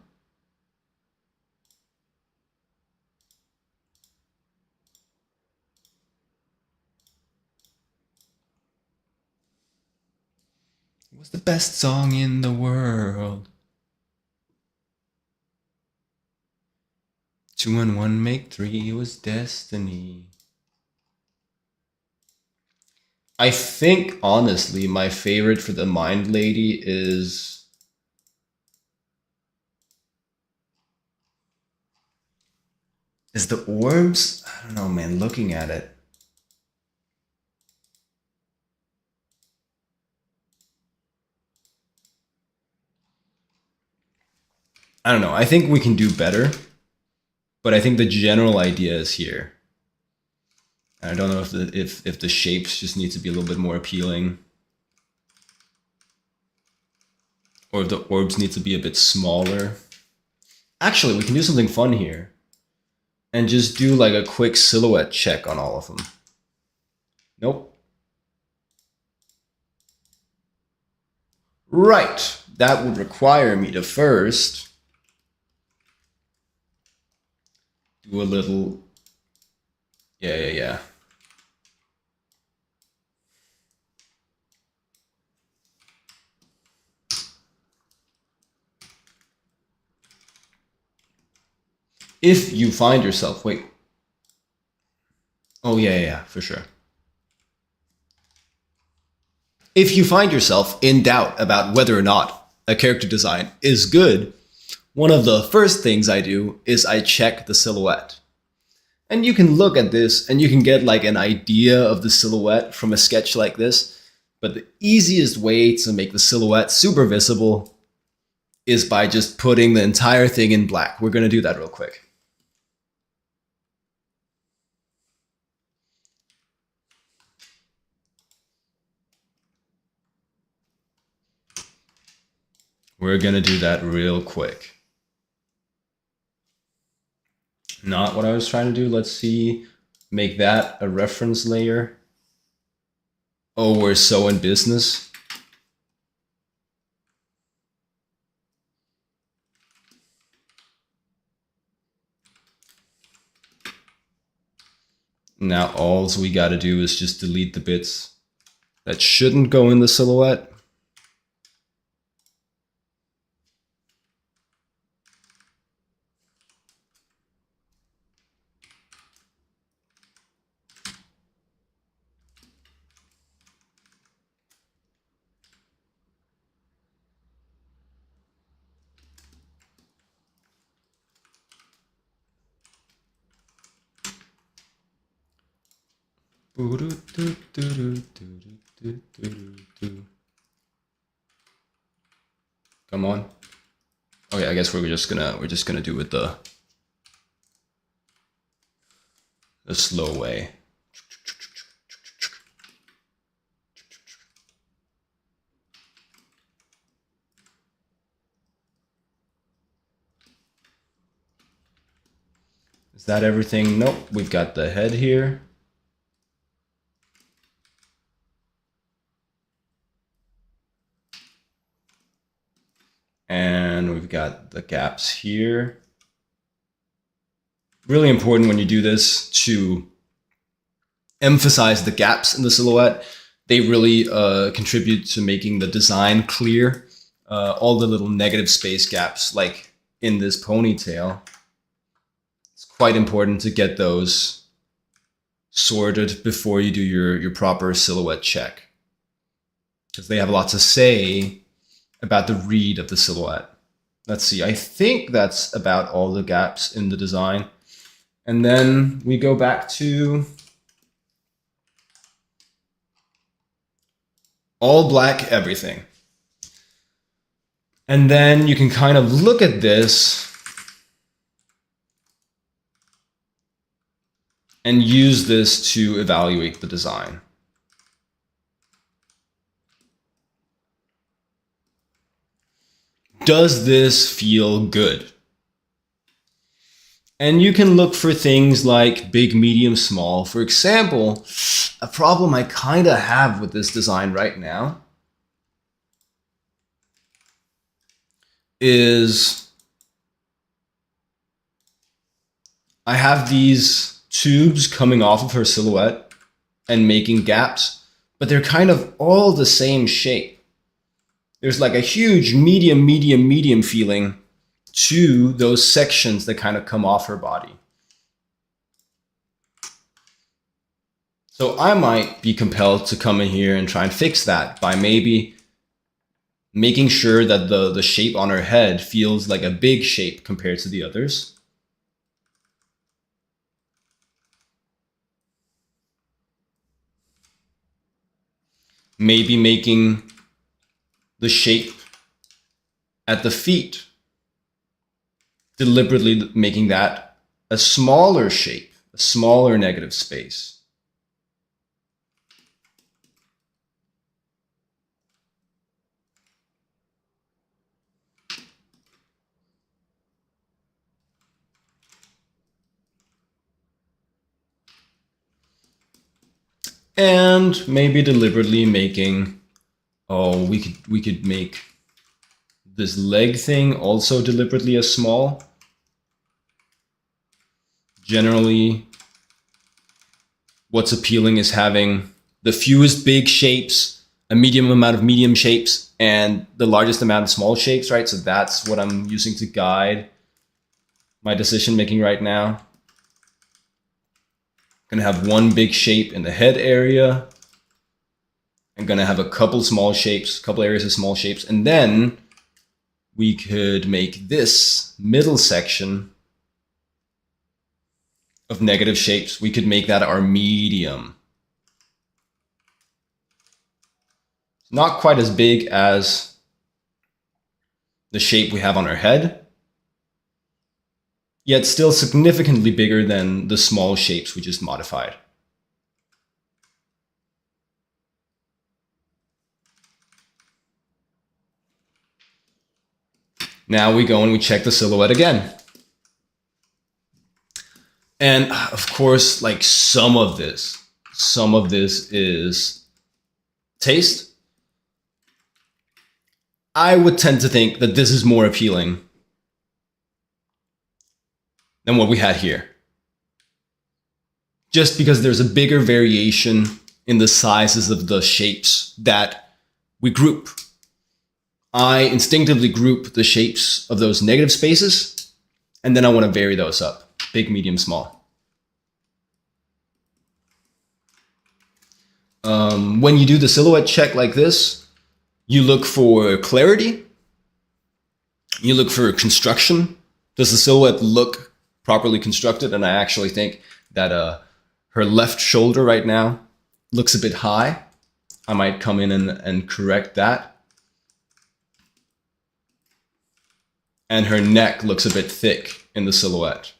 What's the best song in the world? 2 and 1 make 3 was destiny. I think, honestly, my favorite for the Mind Lady is... Is the orbs? I don't know, man, looking at it. I don't know, I think we can do better. But I think the general idea is here. I don't know if the shapes just need to be a little bit more appealing. Or if the orbs need to be a bit smaller. Actually, we can do something fun here. And just do like a quick silhouette check on all of them. Nope. Right. That would require me to first do a little... Yeah. If you find yourself... Wait. Oh, yeah, for sure. If you find yourself in doubt about whether or not a character design is good, one of the first things I do is I check the silhouette. And you can look at this and you can get like an idea of the silhouette from a sketch like this. But the easiest way to make the silhouette super visible is by just putting the entire thing in black. We're going to do that real quick. We're going to do that real quick. Not what I was trying to do. Let's see. Make that a reference layer. Oh, we're so in business. now all we got to do is just delete the bits that shouldn't go in the silhouette. Come on. Okay, I guess we're just gonna do it the slow way. Is that everything? Nope, we've got the head here. And we've got the gaps here. Really important when you do this to emphasize the gaps in the silhouette. They really contribute to making the design clear. All the little negative space gaps, like in this ponytail, it's quite important to get those sorted before you do your proper silhouette check, because they have a lot to say about the read of the silhouette. Let's see, I think that's about all the gaps in the design. And then we go back to all black everything. And then you can kind of look at this and use this to evaluate the design. Does this feel good? And you can look for things like big, medium, small. For example, a problem I kind of have with this design right now is I have these tubes coming off of her silhouette and making gaps, but they're kind of all the same shape. There's like a huge medium, medium, medium feeling to those sections that kind of come off her body. So I might be compelled to come in here and try and fix that by maybe making sure that the shape on her head feels like a big shape compared to the others. Maybe making the shape at the feet, deliberately making that a smaller shape, a smaller negative space. And maybe deliberately making, oh, we could make this leg thing also deliberately as small. Generally, what's appealing is having the fewest big shapes, a medium amount of medium shapes, and the largest amount of small shapes, right? So that's what I'm using to guide my decision making right now. I'm gonna have one big shape in the head area. I'm gonna have a couple small shapes, a couple areas of small shapes, and then we could make this middle section of negative shapes. We could make that our medium. Not quite as big as the shape we have on our head, yet still significantly bigger than the small shapes we just modified. Now we go and we check the silhouette again. And of course, like some of this is taste. I would tend to think that this is more appealing than what we had here. just because there's a bigger variation in the sizes of the shapes that we group. I instinctively group the shapes of those negative spaces, and then I want to vary those up, big, medium, small. When you do the silhouette check like this, you look for clarity, you look for construction. Does the silhouette look properly constructed? And I actually think that her left shoulder right now looks a bit high. I might come in and correct that. And her neck looks a bit thick in the silhouette.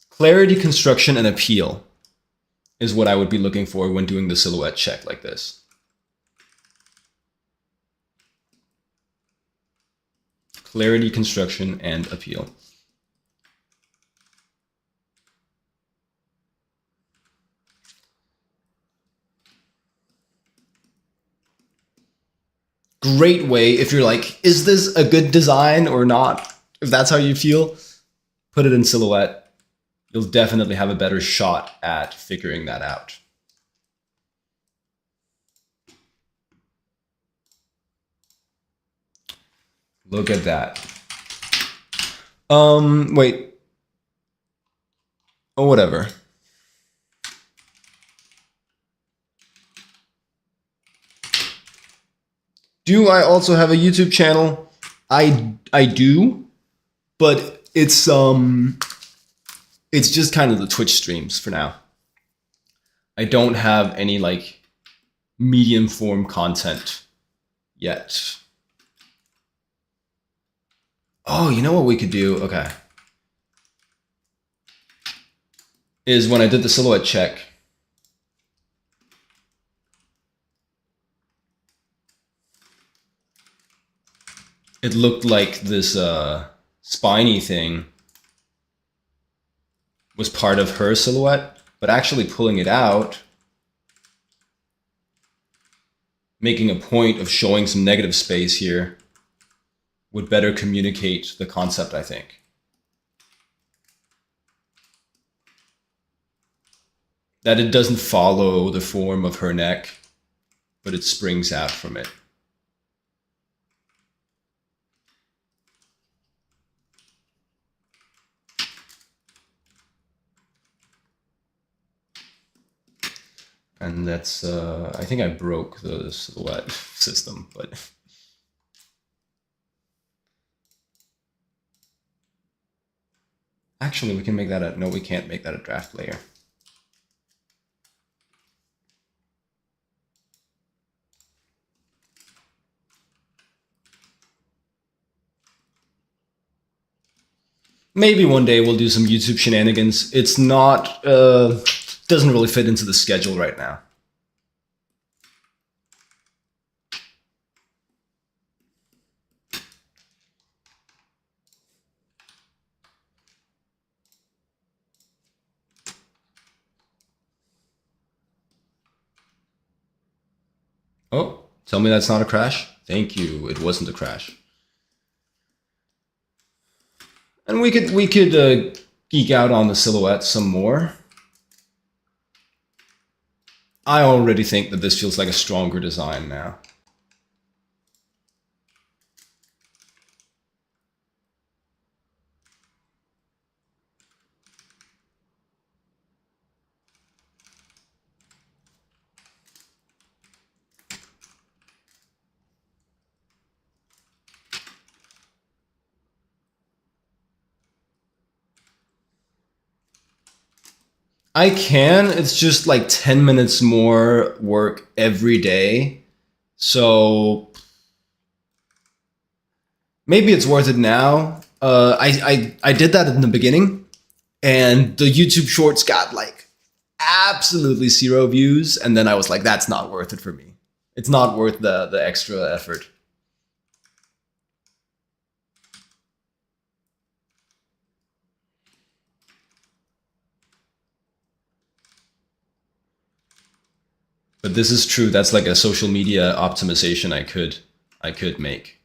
Clarity, construction, and appeal is what I would be looking for when doing the silhouette check like this. Clarity, construction, and appeal. Great way if you're like, is this a good design or not? If that's how you feel, put it in silhouette. You'll definitely have a better shot at figuring that out. Look at that. Wait. Oh, whatever. Do I also have a YouTube channel? I do, but it's just kind of the Twitch streams for now. I don't have any like medium form content yet. Oh, you know what we could do? Okay. Is when I did the silhouette check, it looked like this spiny thing was part of her silhouette, but actually pulling it out, making a point of showing some negative space here, would better communicate the concept, I think. That it doesn't follow the form of her neck, but it springs out from it. And that's, I think I broke the silhouette system, but. Actually, we can make that no, we can't make that a draft layer. Maybe one day we'll do some YouTube shenanigans. It's not, doesn't really fit into the schedule right now. Oh, tell me that's not a crash. Thank you. It wasn't a crash. And we could geek out on the silhouette some more. I already think that this feels like a stronger design now. I can, it's just like 10 minutes more work every day. So maybe it's worth it now. I did that in the beginning, and the YouTube shorts got like absolutely 0 views, and then I was like, that's not worth it for me. It's not worth the extra effort. But this is true. That's like a social media optimization I could make.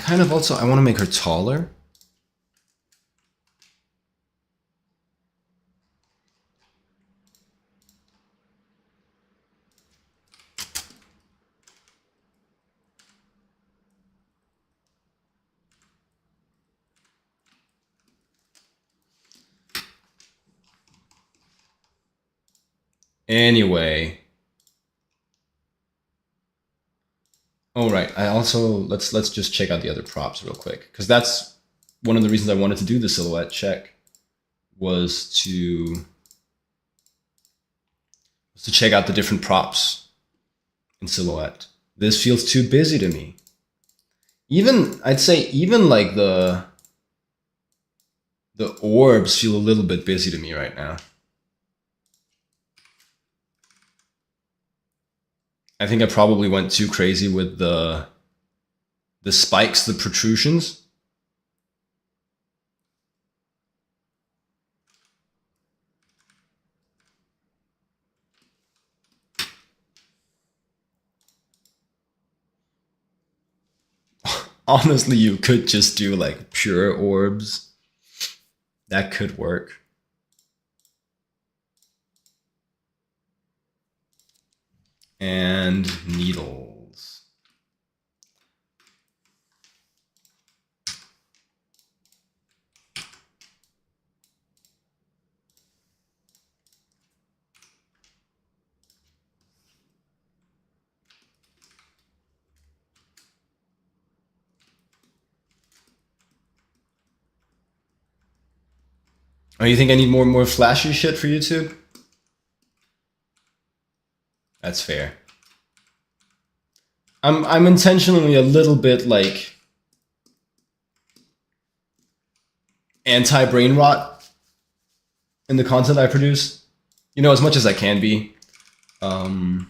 kind of also, I want to make her taller. Anyway. Oh, right. I also, let's just check out the other props real quick, because that's one of the reasons I wanted to do the silhouette check was to check out the different props in silhouette. This feels too busy to me. Even, I'd say even like the orbs feel a little bit busy to me right now. I think I probably went too crazy with the spikes, the protrusions. Honestly, you could just do like pure orbs. That could work. And needles. Oh, you think I need more flashy shit for YouTube? That's fair. I'm intentionally a little bit like anti-brain rot in the content I produce. You know, as much as I can be. Because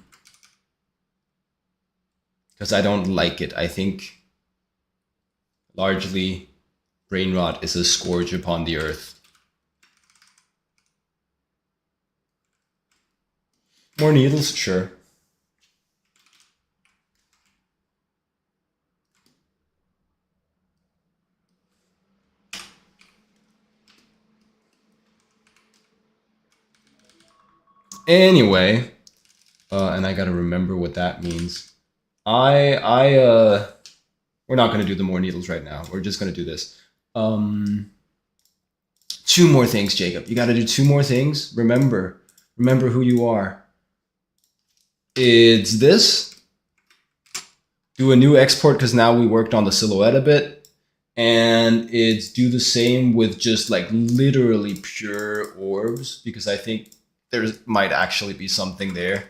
I don't like it. I think largely brain rot is a scourge upon the earth. More needles? Sure. Anyway, and I gotta remember what that means. We're not gonna do the more needles right now. We're just gonna do this. 2 more things, Jacob. You gotta do 2 more things. Remember who you are. It's this. Do a new export because now we worked on the silhouette a bit. And it's do the same with just like literally pure orbs because I think there might actually be something there.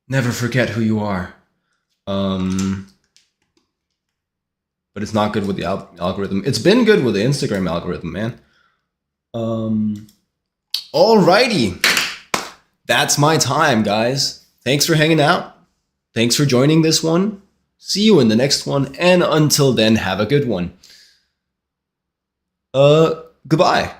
Never forget who you are. But it's not good with the algorithm. It's been good with the Instagram algorithm, man. Alrighty. That's my time, guys. Thanks for hanging out. Thanks for joining this one. See you in the next one. And until then, have a good one. Goodbye.